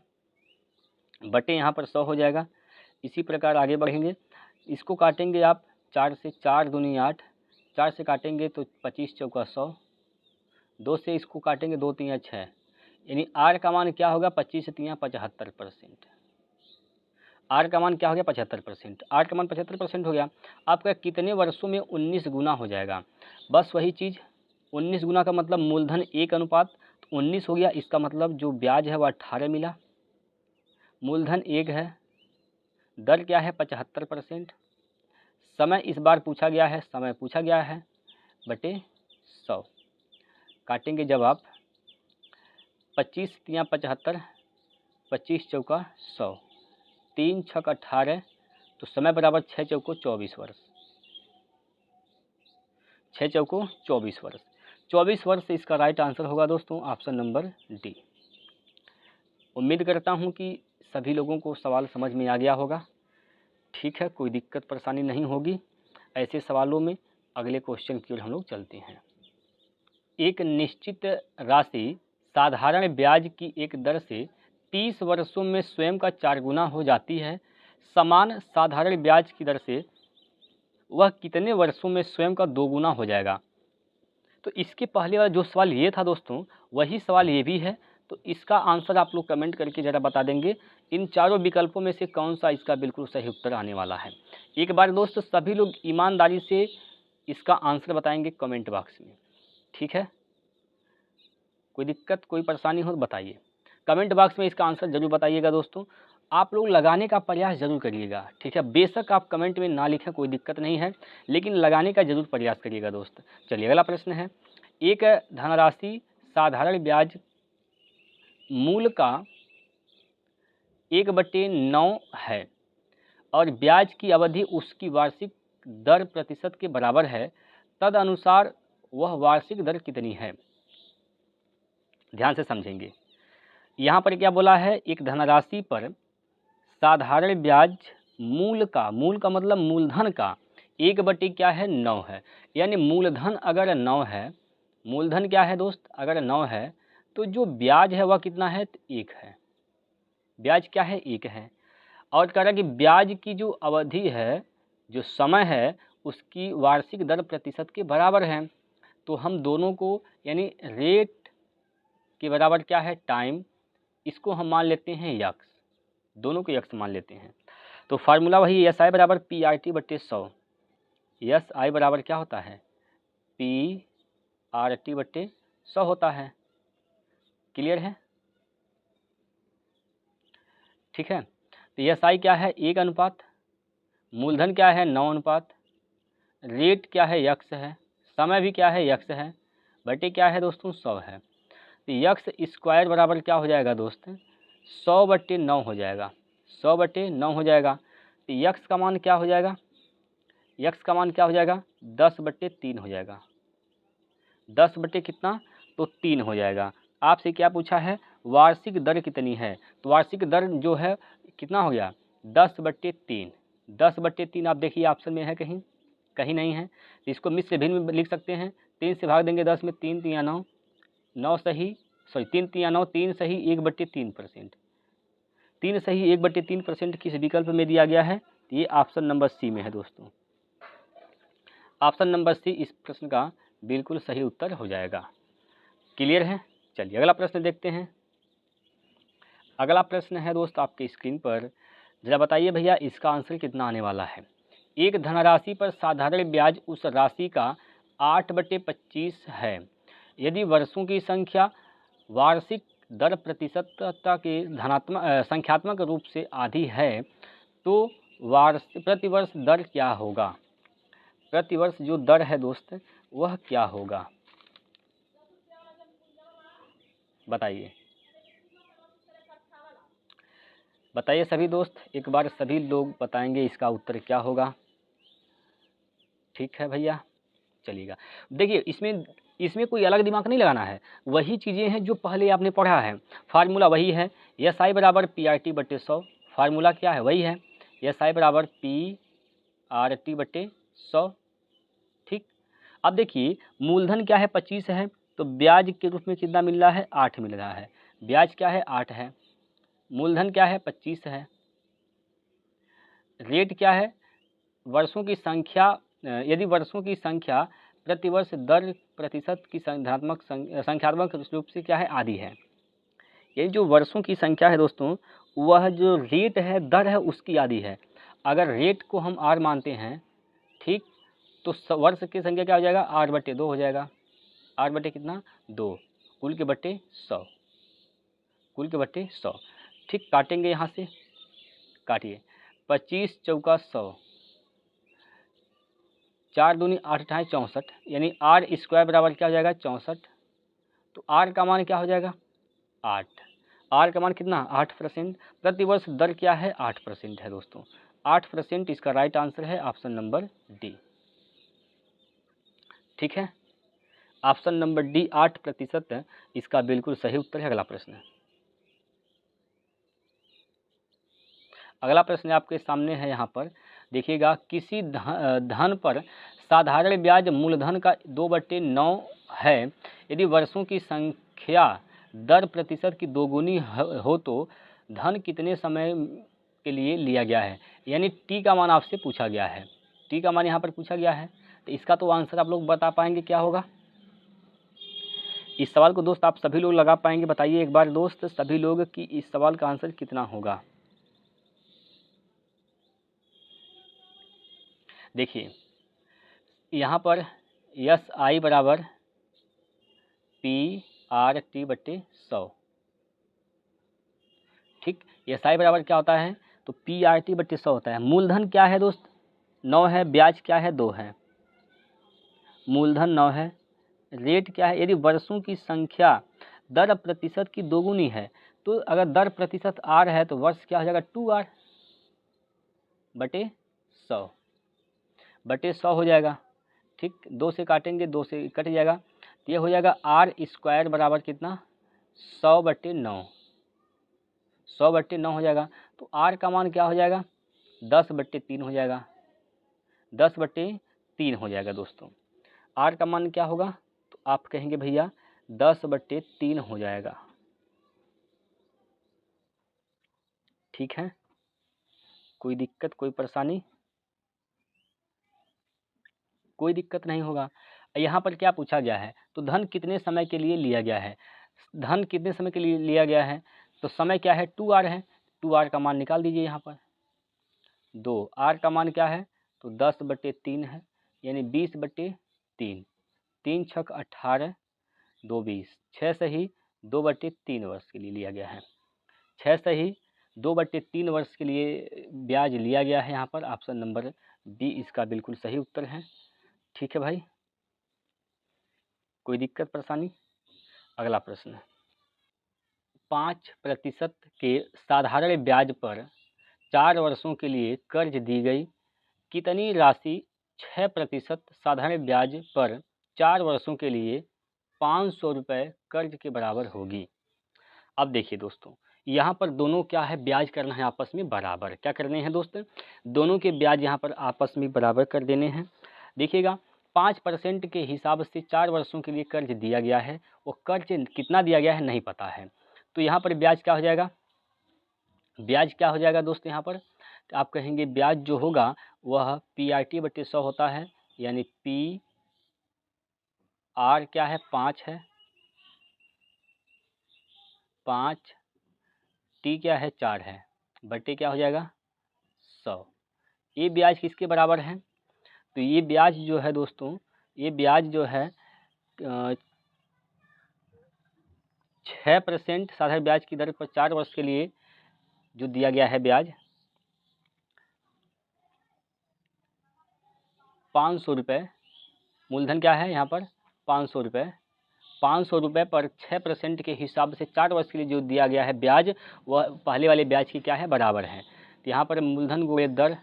बटे यहाँ पर 100 हो जाएगा। इसी प्रकार आगे बढ़ेंगे, इसको काटेंगे आप 4 से, 4 दूनी 8, 4 से काटेंगे तो 25 चौका 100, 2 से इसको काटेंगे 2 3 6, यानी आर का मान क्या होगा 25 से 3 75%, आर का मान क्या हो गया 75%, आर का मान 75% हो गया। आपका कितने वर्षों में 19 गुना हो जाएगा, बस वही चीज़, 19 गुना का मतलब मूलधन 1 अनुपात, तो 19 हो गया, इसका मतलब जो ब्याज है वह 18 मिला, मूलधन 1 है, दर क्या है 75%, समय इस बार पूछा गया है, समय पूछा गया है, बटे 100 काटेंगे जब आप 25 3 75, 25 चौका 100, 3 6 18, तो समय बराबर 6 चौको 24 वर्ष, 6 चौको 24 वर्ष, 24 वर्ष इसका राइट आंसर होगा दोस्तों ऑप्शन नंबर डी। उम्मीद करता हूं कि सभी लोगों को सवाल समझ में आ गया होगा, ठीक है, कोई दिक्कत परेशानी नहीं होगी ऐसे सवालों में, अगले क्वेश्चन की ओर हम लोग चलते हैं। एक निश्चित राशि साधारण ब्याज की एक दर से 30 वर्षों में स्वयं का 4 गुना हो जाती है। समान साधारण ब्याज की दर से वह कितने वर्षों में स्वयं का 2 गुना हो जाएगा। तो इसके पहले वाला जो सवाल ये था दोस्तों, वही सवाल ये भी है। तो इसका आंसर आप लोग कमेंट करके ज़रा बता देंगे, इन चारों विकल्पों में से कौन सा इसका बिल्कुल सही उत्तर आने वाला है। एक बार दोस्तों सभी लोग ईमानदारी से इसका आंसर बताएंगे कमेंट बॉक्स में, ठीक है। कोई दिक्कत कोई परेशानी हो तो बताइए, कमेंट बॉक्स में इसका आंसर ज़रूर बताइएगा दोस्तों। आप लोग लगाने का प्रयास ज़रूर करिएगा, ठीक है। बेशक आप कमेंट में ना लिखें, कोई दिक्कत नहीं है, लेकिन लगाने का ज़रूर प्रयास करिएगा दोस्त। चलिए अगला प्रश्न है। एक धनराशि साधारण ब्याज मूल का 1/9 है और ब्याज की अवधि उसकी वार्षिक दर प्रतिशत के बराबर है, तदनुसार वह वार्षिक दर कितनी है। ध्यान से समझेंगे। यहाँ पर क्या बोला है, एक धनराशि पर साधारण ब्याज मूल का मतलब मूलधन का 1/9 है। यानी मूलधन अगर 9 है, मूलधन क्या है दोस्त, अगर 9 है तो जो ब्याज है वह कितना है, तो 1 है। ब्याज क्या है, 1 है। और कह रहा है कि ब्याज की जो अवधि है, जो समय है, उसकी वार्षिक दर प्रतिशत के बराबर है। तो हम दोनों को यानी रेट के बराबर क्या है, टाइम, इसको हम मान लेते हैं यक्स, दोनों को यक्स मान लेते हैं। तो फार्मूला वही एस आई बराबर पी आर टी बटे 100। एस आई बराबर क्या होता है, पी आर टी बटे 100 होता है। क्लियर है, ठीक है। तो एस आई क्या है, 1 अनुपात, मूलधन क्या है 9 अनुपात, रेट क्या है यक्स है, समय भी क्या है यक्स है, बटे क्या है दोस्तों 100 है। तो यक्स स्क्वायर बराबर क्या हो जाएगा दोस्त, 100/9 हो जाएगा, 100/9 हो जाएगा। तो यक्स का मान क्या हो जाएगा, यक्स का मान क्या हो जाएगा, 10/3 हो जाएगा। 10 बटे कितना, तो 3 हो जाएगा। आपसे क्या पूछा है, वार्षिक दर कितनी है। तो वार्षिक दर जो है कितना हो गया, 10/3। 10/3 आप देखिए ऑप्शन में है, कहीं कहीं नहीं है। तो इसको मिश्र भिन्न में लिख सकते हैं। 3 से भाग देंगे 10 में, 3 3 9, 9 सही, सॉरी 3 3 9, 3 सही 1/3%। 3 सही 1/3% किस विकल्प में दिया गया है, ये ऑप्शन नंबर सी में है दोस्तों। ऑप्शन नंबर सी इस प्रश्न का बिल्कुल सही उत्तर हो जाएगा। क्लियर है। चलिए अगला प्रश्न देखते हैं। अगला प्रश्न है दोस्त आपके स्क्रीन पर, जरा बताइए भैया इसका आंसर कितना आने वाला है। एक धनराशि पर साधारण ब्याज उस राशि का 8/25 है। यदि वर्षों की संख्या वार्षिक दर प्रतिशतता के धनात्मक संख्यात्मक रूप से आधी है, तो प्रतिवर्ष दर क्या होगा। प्रतिवर्ष जो दर है दोस्त वह क्या होगा, बताइए बताइए सभी दोस्त, एक बार सभी लोग बताएंगे इसका उत्तर क्या होगा। ठीक है भैया, चलिएगा। देखिए इसमें कोई अलग दिमाग नहीं लगाना है, वही चीज़ें हैं जो पहले आपने पढ़ा है। फार्मूला वही है, एस आई बराबर पी आर टी बटे 100। फार्मूला क्या है, वही है, एस आई बराबर पी आर टी बटे 100। ठीक। अब देखिए मूलधन क्या है 25 है, तो ब्याज के रूप में कितना मिल रहा है, 8 मिल रहा है। ब्याज क्या है 8 है, मूलधन क्या है 25 है, रेट क्या है, वर्षों की संख्या, यदि वर्षों की संख्या प्रतिवर्ष दर प्रतिशत की संख्यात्मक रूप से क्या है, आधी है। ये जो वर्षों की संख्या है दोस्तों, वह जो रेट है दर है उसकी आधी है। अगर रेट को हम आर मानते हैं, ठीक, तो वर्ष की संख्या क्या हो जाएगा, 8/2 हो जाएगा। 8 कितना 2, कुल के बटे 100, कुल के बटे 100। ठीक, काटेंगे यहाँ से, काटिए, 25 चौका 100, 4 दूनी 8 अठाई 64, यानी आर स्क्वायर बराबर क्या हो जाएगा 64। तो आर का मान क्या हो जाएगा 8, आर का मान कितना 8%। प्रतिवर्ष दर क्या है 8% है दोस्तों, 8%। इसका राइट आंसर है ऑप्शन नंबर डी। ठीक है, ऑप्शन नंबर डी 8% इसका बिल्कुल सही उत्तर है। अगला प्रश्न, अगला प्रश्न आपके सामने है यहाँ पर, देखिएगा, किसी धन पर साधारण ब्याज मूलधन का 2/9 है। यदि वर्षों की संख्या दर प्रतिशत की दोगुनी हो तो धन कितने समय के लिए लिया गया है, यानी टी का मान आपसे पूछा गया है। टी का मान यहाँ पर पूछा गया है, तो इसका तो आंसर आप लोग बता पाएंगे क्या होगा। इस सवाल को दोस्त आप सभी लोग लगा पाएंगे, बताइए एक बार दोस्त सभी लोग कि इस सवाल का आंसर कितना होगा। देखिए यहाँ पर यस आई बराबर PRT/100, ठीक। एस आई बराबर क्या होता है, तो PRT/100 होता है। मूलधन क्या है दोस्त, 9 है। ब्याज क्या है, 2 है। मूलधन 9 है, रेट क्या है, यदि वर्षों की संख्या दर प्रतिशत की दोगुनी है, तो अगर दर प्रतिशत R है तो वर्ष क्या हो जाएगा, 2R/100 हो जाएगा, ठीक। 2 से काटेंगे, 2 से कट जाएगा, तो ये हो जाएगा R² बराबर कितना, 100/9, 100/9 हो जाएगा। तो R का मान क्या हो जाएगा, 10/3 हो जाएगा, 10/3 हो जाएगा दोस्तों। R का मान क्या होगा, तो आप कहेंगे भैया 10/3 हो जाएगा, ठीक है। कोई दिक्कत, कोई परेशानी, कोई दिक्कत नहीं होगा। यहाँ पर क्या पूछा गया है, तो धन कितने समय के लिए लिया गया है। धन कितने समय के लिए लिया गया है, तो समय क्या है, 2R है। 2R का मान निकाल दीजिए यहाँ पर। 2R का मान क्या है, तो 10/3 है, यानी 20/3। 3 छक 18, 2 20, 6 सही 2/3 वर्ष के लिए लिया गया है। 6 सही 2/3 वर्ष के लिए ब्याज लिया गया है। यहाँ पर ऑप्शन नंबर बी इसका बिल्कुल सही उत्तर है, ठीक है भाई। कोई दिक्कत परेशानी। अगला प्रश्न, 5% के साधारण ब्याज पर 4 वर्षों के लिए कर्ज दी गई कितनी राशि 6% साधारण ब्याज पर 4 वर्षों के लिए 500 रुपये कर्ज के बराबर होगी। अब देखिए दोस्तों, यहाँ पर दोनों क्या है, ब्याज करना है आपस में बराबर। क्या करने हैं दोस्त, दोनों के ब्याज यहाँ पर आपस में बराबर कर देने हैं। देखिएगा 5% के हिसाब से 4 वर्षों के लिए कर्ज दिया गया है, वो कर्ज कितना दिया गया है नहीं पता है, तो यहाँ पर ब्याज क्या हो जाएगा, ब्याज क्या हो जाएगा दोस्त यहाँ पर, तो आप कहेंगे ब्याज जो होगा वह PRT/100 होता है, यानी PR क्या है, 5 है, 5, T क्या है, 4 है, बटे क्या हो जाएगा 100। ये ब्याज किसके बराबर है, तो ये ब्याज जो है दोस्तों, ये ब्याज जो है 6% साधारण ब्याज की दर पर 4 वर्ष के लिए जो दिया गया है ब्याज 500 रुपये। मूलधन क्या है यहाँ पर 500 रुपये। 500 रुपये पर 6% के हिसाब से 4 वर्ष के लिए जो दिया गया है ब्याज, वह पहले वाले ब्याज की क्या है, बराबर है। तो यहाँ पर मूलधन गुणे दर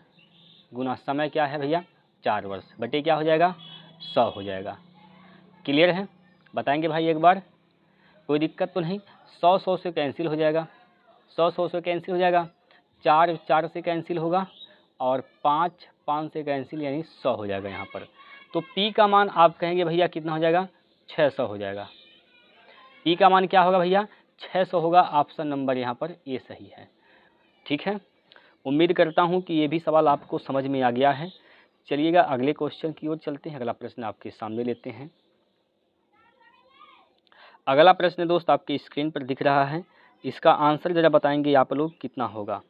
गुना समय क्या है भैया, 4 वर्ष, बटे क्या हो जाएगा 100 हो जाएगा। क्लियर है, बताएंगे भाई एक बार, कोई दिक्कत तो नहीं। 100 से कैंसिल हो जाएगा, 100 से कैंसिल हो जाएगा, 4 से कैंसिल होगा, और 5 से कैंसिल, यानी 100 हो जाएगा यहाँ पर। तो P का मान आप कहेंगे भैया कितना हो जाएगा, 600 हो जाएगा। P का मान क्या होगा भैया, 600 होगा। ऑप्शन नंबर यहाँ पर ये सही है, ठीक है। उम्मीद करता हूँ कि ये भी सवाल आपको समझ में आ गया है। चलिएगा अगले क्वेश्चन की ओर चलते हैं। अगला प्रश्न आपके सामने लेते हैं। अगला प्रश्न दोस्त आपके स्क्रीन पर दिख रहा है, इसका आंसर ज़रा बताएंगे आप लोग कितना होगा।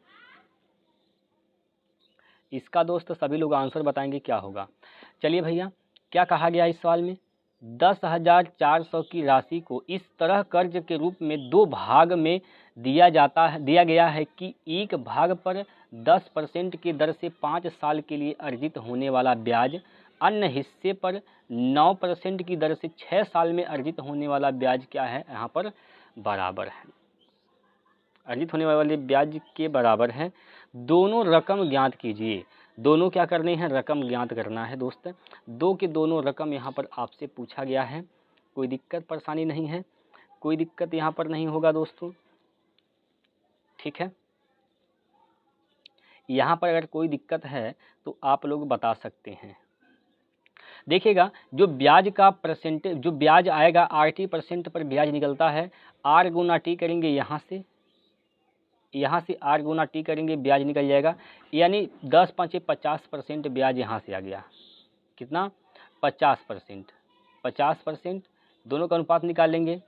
इसका दोस्त सभी लोग आंसर बताएंगे क्या होगा। चलिए भैया, क्या कहा गया इस सवाल में, 10,400 की राशि को इस तरह कर्ज के रूप में 2 भाग में दिया गया है कि एक भाग पर 10% की दर से 5 साल के लिए अर्जित होने वाला ब्याज अन्य हिस्से पर 9% की दर से 6 साल में अर्जित होने वाला ब्याज क्या है, यहाँ पर बराबर है, अर्जित होने वाले ब्याज के बराबर है। दोनों रकम ज्ञात कीजिए। दोनों क्या करने हैं, रकम ज्ञात करना है दोस्त। दो के दोनों रकम यहाँ पर आपसे पूछा गया है, कोई दिक्कत परेशानी नहीं है, कोई दिक्कत यहाँ पर नहीं होगा दोस्तों, ठीक है। यहाँ पर अगर कोई दिक्कत है तो आप लोग बता सकते हैं। देखिएगा, जो ब्याज का परसेंटेज, जो ब्याज आएगा RT% पर ब्याज निकलता है, R गुना T करेंगे यहाँ से R गुना T करेंगे, ब्याज निकल जाएगा। यानी 10 5 50% ब्याज यहाँ से आ गया। कितना? 50%। 50% दोनों का अनुपात निकाल लेंगे।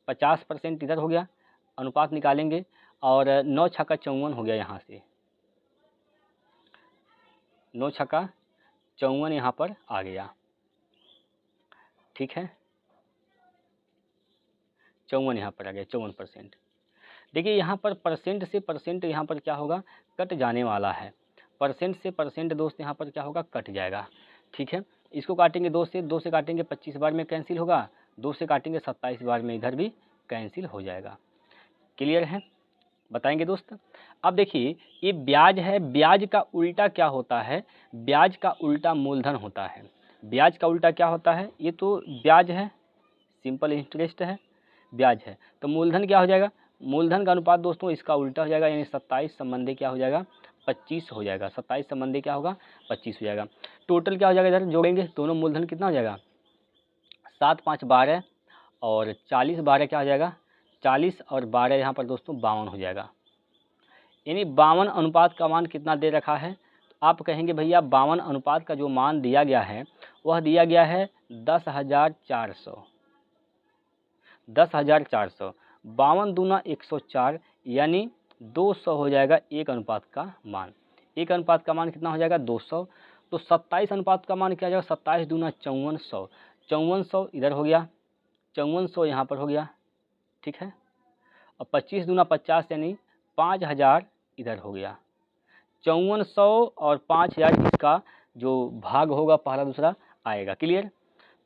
50% इधर हो गया, अनुपात निकालेंगे, और 9 छक्का 54 हो गया यहाँ से। 9 छक्का 54 यहाँ पर आ गया। ठीक है, 54 यहाँ पर आ गया, 54%। देखिए यहाँ पर परसेंट से परसेंट यहाँ पर क्या होगा, कट जाने वाला है। परसेंट से परसेंट दोस्त यहाँ पर क्या होगा, कट जाएगा। ठीक है, इसको काटेंगे 2 से काटेंगे 25 बार में कैंसिल होगा, 2 से काटेंगे 27 बार में इधर भी कैंसिल हो जाएगा। क्लियर है? बताएंगे दोस्त। अब देखिए, ये ब्याज है, ब्याज का उल्टा क्या होता है? ब्याज का उल्टा मूलधन होता है। ब्याज का उल्टा क्या होता है? ये तो ब्याज है, सिंपल इंटरेस्ट है, ब्याज है, तो मूलधन क्या हो जाएगा? मूलधन का अनुपात दोस्तों इसका उल्टा हो जाएगा, यानी 27 संबंधी क्या हो जाएगा, 25 हो जाएगा। 27 संबंधी क्या होगा, 25 हो जाएगा। टोटल क्या हो जाएगा, इधर जोड़ेंगे दोनों मूलधन, कितना हो जाएगा, 7 5 12 और 40 12 क्या हो जाएगा, 40 और 12 यहाँ पर दोस्तों 52 हो जाएगा। यानी 52 अनुपात का मान कितना दे रखा है? तो आप कहेंगे भैया 52 अनुपात का जो मान दिया गया है वह दिया गया है 10,400। 10,400, 52 दूना 104, यानी 200 हो जाएगा एक अनुपात का मान। एक अनुपात का मान कितना हो जाएगा, 200। तो 27 अनुपात का मान क्या हो जाएगा, 27 दूना 5400। 5400 इधर हो गया, 5400 यहाँ पर हो गया। ठीक है, और 25 दूना 50 यानी 5000 इधर हो गया। 5400 और 5000 इसका जो भाग होगा पहला दूसरा आएगा। क्लियर?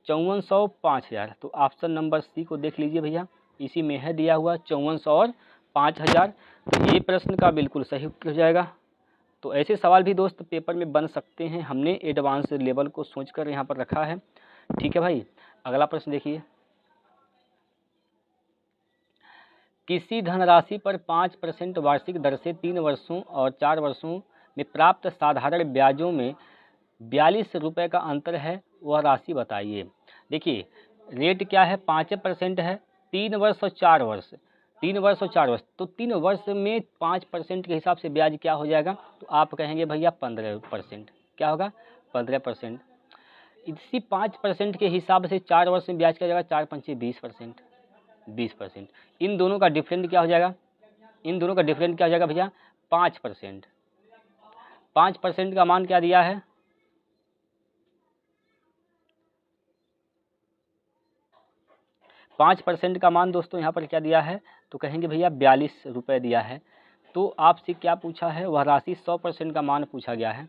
5400 5000, तो ऑप्शन नंबर सी को देख लीजिए भैया, इसी में है दिया हुआ 5400 और 5000। तो ये प्रश्न का बिल्कुल सही उत्तर हो जाएगा। तो ऐसे सवाल भी दोस्त पेपर में बन सकते हैं, हमने एडवांस लेवल को सोचकर यहाँ पर रखा है। ठीक है भाई, अगला प्रश्न देखिए। किसी धनराशि पर 5% वार्षिक दर से 3 वर्षों और 4 वर्षों में प्राप्त साधारण ब्याजों में 42 रुपये का अंतर है, वह राशि बताइए। देखिए, रेट क्या है, 5% है, 3 वर्ष और 4 वर्ष, 3 वर्ष और 4 वर्ष, तो 3 वर्ष में 5% के हिसाब से ब्याज क्या हो जाएगा, तो आप कहेंगे भैया 15%। क्या होगा, 15%। इसी 5% के हिसाब से 4 वर्ष में ब्याज क्या हो जाएगा, 4 पंचे 20%, 20%। इन दोनों का डिफरेंट क्या हो जाएगा, इन दोनों का डिफरेंट क्या हो जाएगा भैया, 5%। 5% का मान क्या दिया है, 5% का मान दोस्तों यहाँ पर क्या दिया है, तो कहेंगे भैया 42 रुपये दिया है। तो आपसे क्या पूछा है, वह राशि 100% का मान पूछा गया है।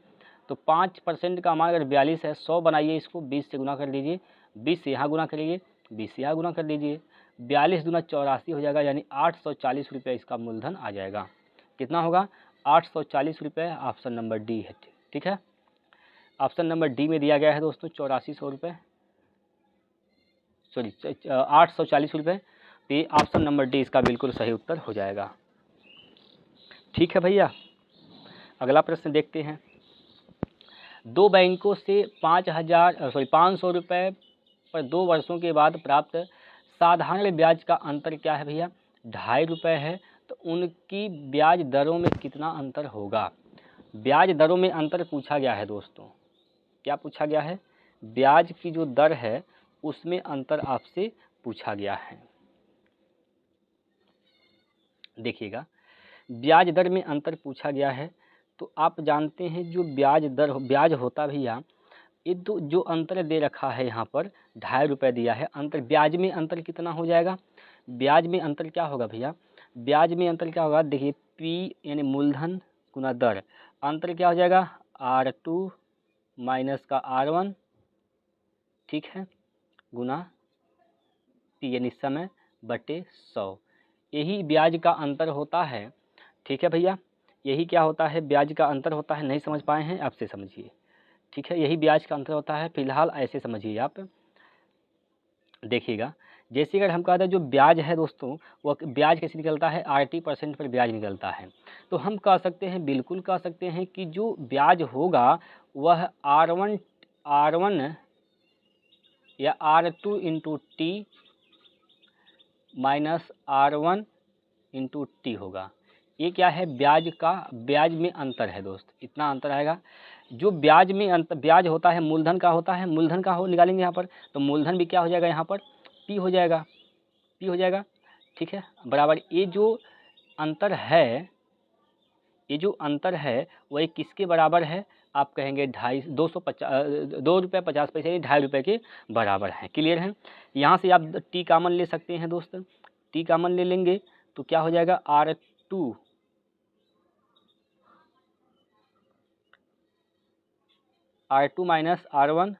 तो 5% का मान अगर 42 है, 100 बनाइए, इसको 20 से गुना कर लीजिए, 20 से यहाँ गुना करिए, 20 से यहाँ गुना कर लीजिए, 42 दूना 84 हो जाएगा, यानी 840 रुपये इसका मूलधन आ जाएगा। कितना होगा, 840 रुपये। ऑप्शन नंबर डी है। ठीक है, ऑप्शन नंबर डी में दिया गया है दोस्तों 8400 रुपये, सॉरी 840 रुपये। तो ये ऑप्शन नंबर डी इसका बिल्कुल सही उत्तर हो जाएगा। ठीक है भैया, अगला प्रश्न देखते हैं। दो बैंकों से 500 रुपये पर 2 वर्षों के बाद प्राप्त साधारण ब्याज का अंतर क्या है भैया, 2.5 रुपये है। तो उनकी ब्याज दरों में कितना अंतर होगा? ब्याज दरों में अंतर पूछा गया है दोस्तों। क्या पूछा गया है? ब्याज की जो दर है उसमें अंतर आपसे पूछा गया है। देखिएगा, ब्याज दर में अंतर पूछा गया है, तो आप जानते हैं जो ब्याज होता भैया, ये तो जो अंतर दे रखा है यहाँ पर 2.5 रुपये दिया है। अंतर ब्याज में अंतर कितना हो जाएगा? ब्याज में अंतर क्या होगा भैया, ब्याज में अंतर क्या होगा, देखिए पी यानी मूलधन गुना दर, अंतर क्या हो जाएगा, R2 माइनस का R1, ठीक है, गुना पी यानी समय बटे 100। यही ब्याज का अंतर होता है। ठीक है भैया, यही क्या होता है, ब्याज का अंतर होता है। नहीं समझ पाए हैं, आपसे समझिए। ठीक है, यही ब्याज का अंतर होता है। फिलहाल ऐसे समझिए आप। देखिएगा, जैसे अगर हम कहते हैं जो ब्याज है दोस्तों, वह ब्याज कैसे निकलता है, RT% पर ब्याज निकलता है। तो हम कह सकते हैं, बिल्कुल कह सकते हैं कि जो ब्याज होगा वह R1 या R2 into T minus R1 into T होगा। ये क्या है, ब्याज में अंतर है दोस्त, इतना अंतर आएगा। जो ब्याज में ब्याज होता है मूलधन का होता है, मूलधन का हो निकालेंगे यहाँ पर, तो मूलधन भी क्या हो जाएगा यहाँ पर, पी हो जाएगा। ठीक है, बराबर ये जो अंतर है वह किसके बराबर है, आप कहेंगे 2.50 यानी 2.50 रुपये के बराबर है। क्लियर है। यहाँ से आप टी कामन ले सकते हैं दोस्त, टी कामन ले लेंगे तो क्या हो जाएगा, R2 minus R1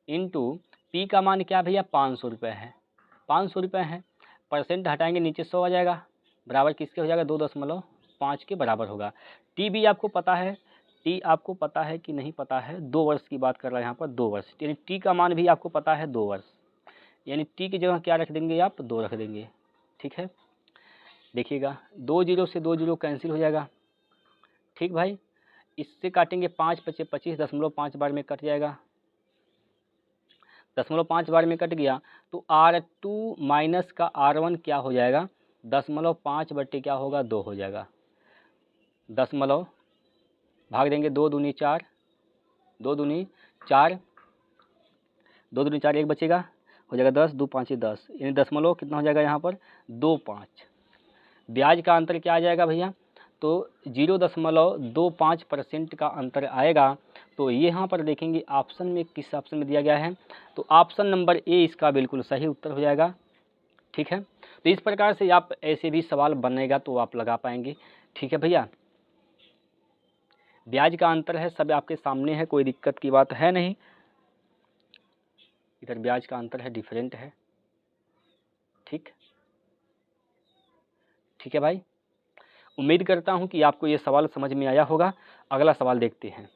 into P का मान क्या भैया, 500 रुपये है, 500 रुपये है। परसेंट हटाएंगे नीचे 100 आ जाएगा, बराबर किसके हो जाएगा, 2.5 के बराबर होगा। टी भी आपको पता है, टी आपको पता है कि नहीं पता है, 2 वर्ष की बात कर रहा है यहाँ पर, 2 वर्ष, यानी टी का मान भी आपको पता है 2 वर्ष, यानी टी की जगह क्या रख देंगे आप, 2 रख देंगे। ठीक है, देखिएगा 2 जीरो से 2 जीरो कैंसिल हो जाएगा। ठीक भाई, इससे काटेंगे 5 × 5 = 25, 0.5 बार में कट जाएगा, 0.5 बार में कट गया तो R2 माइनस का R1 क्या हो जाएगा, 0.5 बट्टे क्या होगा, 2 हो जाएगा। 10 भाग देंगे, 2 दूनी 4, 2 दूनी 4, 2 दूनी 4, 1 बचेगा, हो जाएगा 10, 2 5 10, यानी दशमलव कितना हो जाएगा यहाँ पर, 2.5। ब्याज का अंतर क्या आ जाएगा भैया, तो 0.25% का अंतर आएगा। तो यहाँ पर देखेंगे ऑप्शन में किस ऑप्शन में दिया गया है, तो ऑप्शन नंबर ए इसका बिल्कुल सही उत्तर हो जाएगा। ठीक है, तो इस प्रकार से आप ऐसे भी सवाल बनेगा तो आप लगा पाएंगे। ठीक है भैया, ब्याज का अंतर है, सब आपके सामने है, कोई दिक्कत की बात है नहीं। इधर ब्याज का अंतर है, डिफरेंट है। ठीक है भाई, उम्मीद करता हूं कि आपको ये सवाल समझ में आया होगा। अगला सवाल देखते हैं।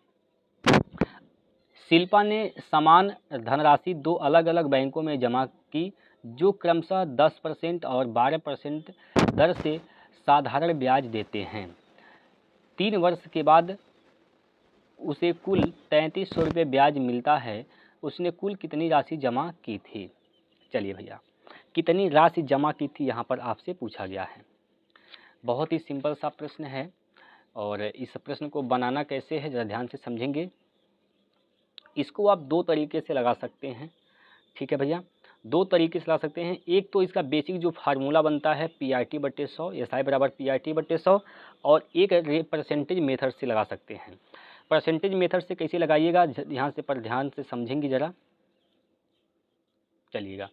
शिल्पा ने समान धनराशि 2 अलग अलग बैंकों में जमा की, जो क्रमशः 10% और 12% दर से साधारण ब्याज देते हैं। 3 वर्ष के बाद उसे कुल 3300 रुपये ब्याज मिलता है। उसने कुल कितनी राशि जमा की थी। चलिए भैया, कितनी राशि जमा की थी यहाँ पर आपसे पूछा गया है। बहुत ही सिंपल सा प्रश्न है, और इस प्रश्न को बनाना कैसे है ज़रा ध्यान से समझेंगे। इसको आप 2 तरीके से लगा सकते हैं। ठीक है भैया, 2 तरीके से लगा सकते हैं। एक तो इसका बेसिक जो फार्मूला बनता है PRT/100, SI बराबर PRT/100, और एक परसेंटेज मेथड से लगा सकते हैं। परसेंटेज मेथड से कैसे लगाइएगा, यहाँ से पर ध्यान से समझेंगे ज़रा। चलिएगा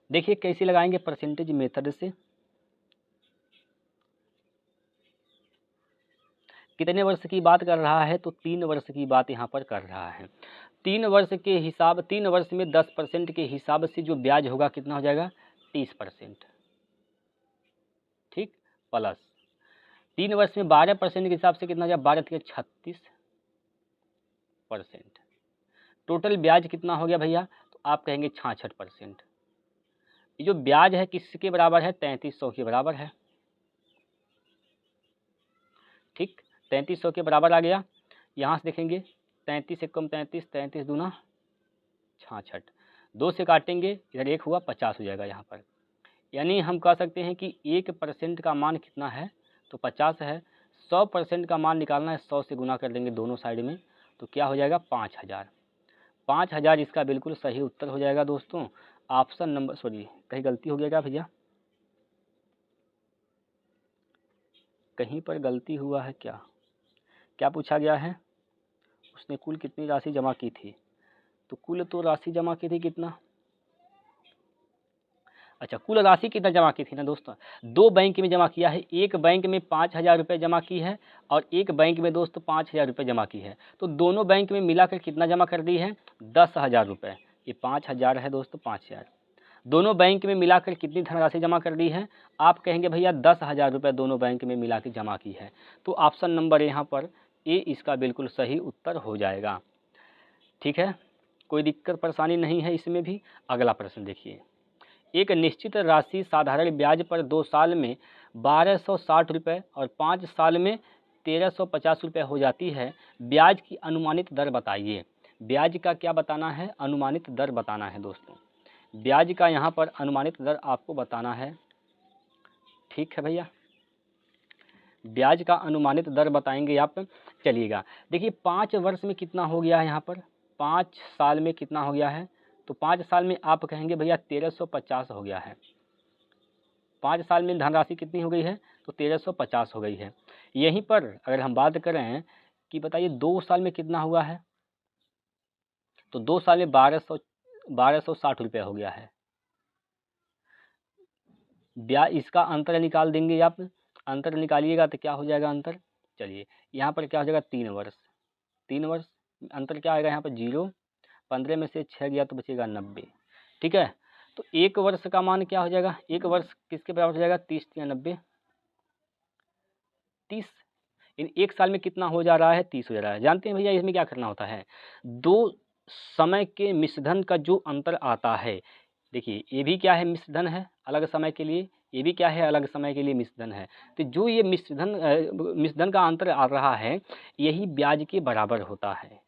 देखिए कैसे लगाएंगे परसेंटेज मेथड से। कितने वर्ष की बात कर रहा है, तो 3 वर्ष की बात यहाँ पर कर रहा है। 3 वर्ष में 10% के हिसाब से जो ब्याज होगा कितना हो जाएगा, 30%। ठीक, प्लस 3 वर्ष में 12% के हिसाब से कितना हो जाएगा, 12 × 36%। टोटल ब्याज कितना हो गया भैया, तो आप कहेंगे 66%। ये जो ब्याज है किसके बराबर है, 3300 के बराबर है। ठीक, 3300 के बराबर आ गया। यहाँ से देखेंगे 33 से कम 33, 33 दूना 66, 2 से काटेंगे, इधर 1 हुआ, 50 हो जाएगा यहाँ पर। यानी हम कह सकते हैं कि 1% का मान कितना है, तो 50 है। 100% का मान निकालना है, 100 से गुना कर देंगे दोनों साइड में, तो क्या हो जाएगा, 5000। 5000 इसका बिल्कुल सही उत्तर हो जाएगा दोस्तों। ऑप्शन नंबर, सॉरी कहीं गलती हो गया क्या भैया, कहीं पर गलती हुआ है क्या, क्या पूछा गया है, उसने कुल कितनी राशि जमा की थी, तो कुल तो राशि जमा की थी कितना, अच्छा कुल राशि कितना जमा की थी ना दोस्तों, 2 बैंक में जमा किया है। एक बैंक में 5000 रुपये जमा की है, और एक बैंक में दोस्तों 5000 रुपये जमा की है। तो दोनों बैंक में मिलाकर कितना जमा कर दी है, 10,000 रुपये। ये 5000 है दोस्तों, 5000। दोनों बैंक में मिलाकर कितनी धनराशि जमा कर दी है, आप कहेंगे भैया 10,000 रुपये दोनों बैंक में मिला के जमा की है। तो ऑप्शन नंबर यहाँ पर ए इसका बिल्कुल सही उत्तर हो जाएगा। ठीक है, कोई दिक्कत परेशानी नहीं है इसमें भी। अगला प्रश्न देखिए, एक निश्चित राशि साधारण ब्याज पर 2 साल में 1260 रुपये और 5 साल में 1350 रुपये हो जाती है, ब्याज की अनुमानित दर बताइए। ब्याज का क्या बताना है? अनुमानित दर बताना है दोस्तों। ब्याज का यहाँ पर अनुमानित दर आपको बताना है। ठीक है भैया, ब्याज का अनुमानित दर बताएंगे आप। चलिएगा, देखिए 5 वर्ष में कितना हो गया है यहाँ पर, 5 साल में कितना हो गया है, तो 5 साल में आप कहेंगे भैया 1350 हो गया है। 5 साल में धनराशि कितनी हो गई है, तो 1350 हो गई है। यहीं पर अगर हम बात करें कि बताइए 2 साल में कितना हुआ है, तो 2 साल में 1260 रुपये हो गया है। ब्याज इसका अंतर निकाल देंगे आप, अंतर निकालिएगा तो क्या हो जाएगा अंतर, चलिए यहाँ पर क्या हो जाएगा 3 वर्ष, 3 वर्ष अंतर क्या आएगा यहाँ पर 0, 15 में से 6 गया तो बचेगा 90। ठीक है, तो 1 वर्ष का मान क्या हो जाएगा, 1 वर्ष किसके बराबर हो जाएगा, 30 या 90, 30। इन 1 साल में कितना हो जा रहा है, 30 हो जा रहा है। जानते हैं भैया इसमें क्या करना होता है, 2 समय के मिश्रधन का जो अंतर आता है, देखिए ये भी क्या है, मिश्रधन है अलग समय के लिए, ये भी क्या है, अलग समय के लिए मिश्रधन है। तो जो ये मिश्रधन का अंतर आ रहा है, यही ब्याज के बराबर होता है।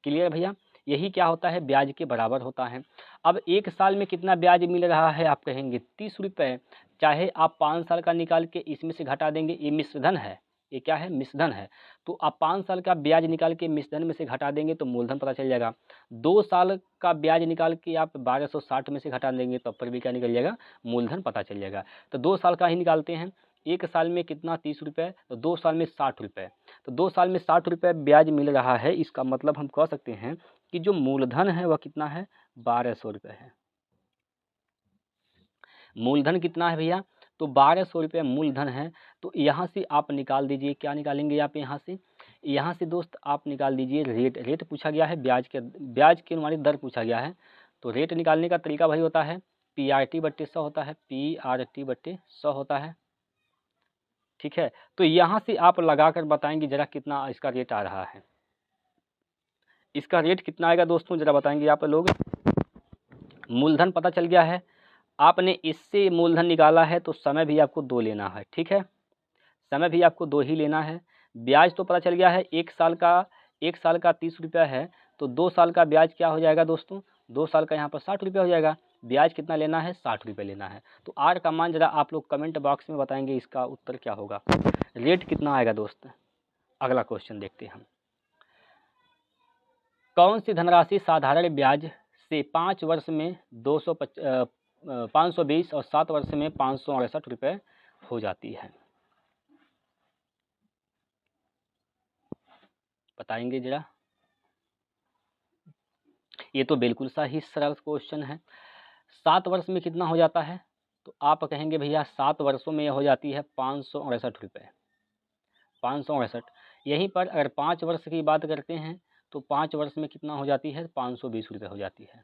क्लियर भैया, यही क्या होता है, ब्याज के बराबर होता है। अब 1 साल में कितना ब्याज मिल रहा है, आप कहेंगे 30 रुपये, चाहे आप 5 साल का निकाल के इसमें से घटा देंगे, ये मिश्रधन है, ये क्या है, मिश्रधन है। तो आप 5 साल का ब्याज निकाल के मिश्रधन में से घटा देंगे तो मूलधन पता चल जाएगा। 2 साल का ब्याज निकाल के आप 1260 में से घटा देंगे तब पर भी क्या निकल जाएगा, मूलधन पता चल जाएगा। तो 2 साल का ही निकालते हैं, 1 साल में कितना 30 रुपये, तो 2 साल में 60 रुपये, तो 2 साल में 60 रुपये ब्याज मिल रहा है। इसका मतलब हम कह सकते हैं कि जो मूलधन है वह कितना है, 1200 रुपये है। मूलधन कितना है भैया, तो 1200 रुपये मूलधन है। तो यहाँ से आप निकाल दीजिए, क्या निकालेंगे आप यहाँ से दोस्त आप निकाल दीजिए रेट। रेट पूछा गया है, ब्याज के अनुमानित दर पूछा गया है। तो रेट निकालने का तरीका भाई होता है PRT/100 होता है, PRT/100 होता है। ठीक है, तो यहाँ से आप लगा कर बताएंगे जरा कितना इसका रेट आ रहा है। इसका रेट कितना आएगा दोस्तों, जरा बताएंगे आप लोग। मूलधन पता चल गया है, आपने इससे मूलधन निकाला है तो समय भी आपको 2 लेना है। ठीक है, समय भी आपको 2 ही लेना है। ब्याज तो पता चल गया है, 1 साल का 30 रुपया है, तो 2 साल का ब्याज क्या हो जाएगा दोस्तों, 2 साल का यहाँ पर 60 रुपया हो जाएगा। ब्याज कितना लेना है, 60 रुपये लेना है। तो आर का मान जरा आप लोग कमेंट बॉक्स में बताएंगे इसका उत्तर क्या होगा, रेट कितना आएगा दोस्त। अगला क्वेश्चन देखते हैं हम, कौन सी धनराशि साधारण ब्याज से 5 वर्ष में 520 और 7 वर्ष में 568 रुपये हो जाती है, बताएंगे जरा। ये तो बिल्कुल सा ही सरल क्वेश्चन है। 7 वर्ष में कितना हो जाता है, तो आप कहेंगे भैया 7 वर्षों में यह हो जाती है 568 रुपये, 568। यहीं पर अगर 5 वर्ष की बात करते हैं तो 5 वर्ष में कितना हो जाती है, 520 रुपये हो जाती है।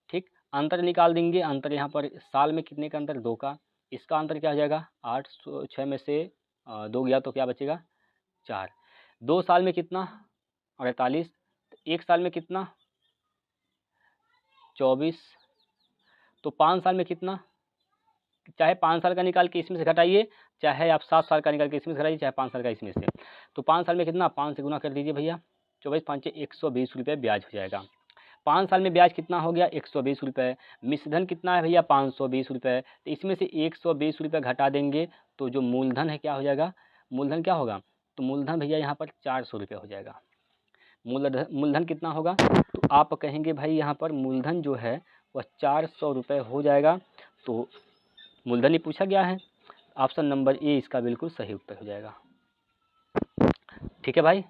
ठीक, अंतर निकाल देंगे, अंतर यहाँ पर साल में कितने का अंतर, 2 का, इसका अंतर क्या हो जाएगा 806 में से 2 गया तो क्या बचेगा 4। 2 साल में कितना 48, 1 साल में कितना 24, तो 5 साल में कितना, चाहे 5 साल का निकाल के इसमें से घटाइए, चाहे आप 7 साल का निकाल के इसमें से घटाइए, चाहे 5 साल का इसमें से। तो 5 साल में कितना, 5 से गुना कर दीजिए भैया, 24 5 120 रुपये ब्याज हो जाएगा। 5 साल में ब्याज कितना हो गया 120 रुपये। मिश्रधन कितना है भैया 520 रुपये, तो इसमें से 120 रुपये घटा देंगे तो जो मूलधन है क्या हो जाएगा, मूलधन क्या होगा, तो मूलधन भैया यहाँ पर 400 रुपये हो जाएगा। मूलधन कितना होगा, तो आप कहेंगे भाई यहाँ पर मूलधन जो है वह 400 रुपये हो जाएगा। तो मूलधन ही पूछा गया है, ऑप्शन नंबर ए इसका बिल्कुल सही उत्तर हो जाएगा। ठीक है भाई,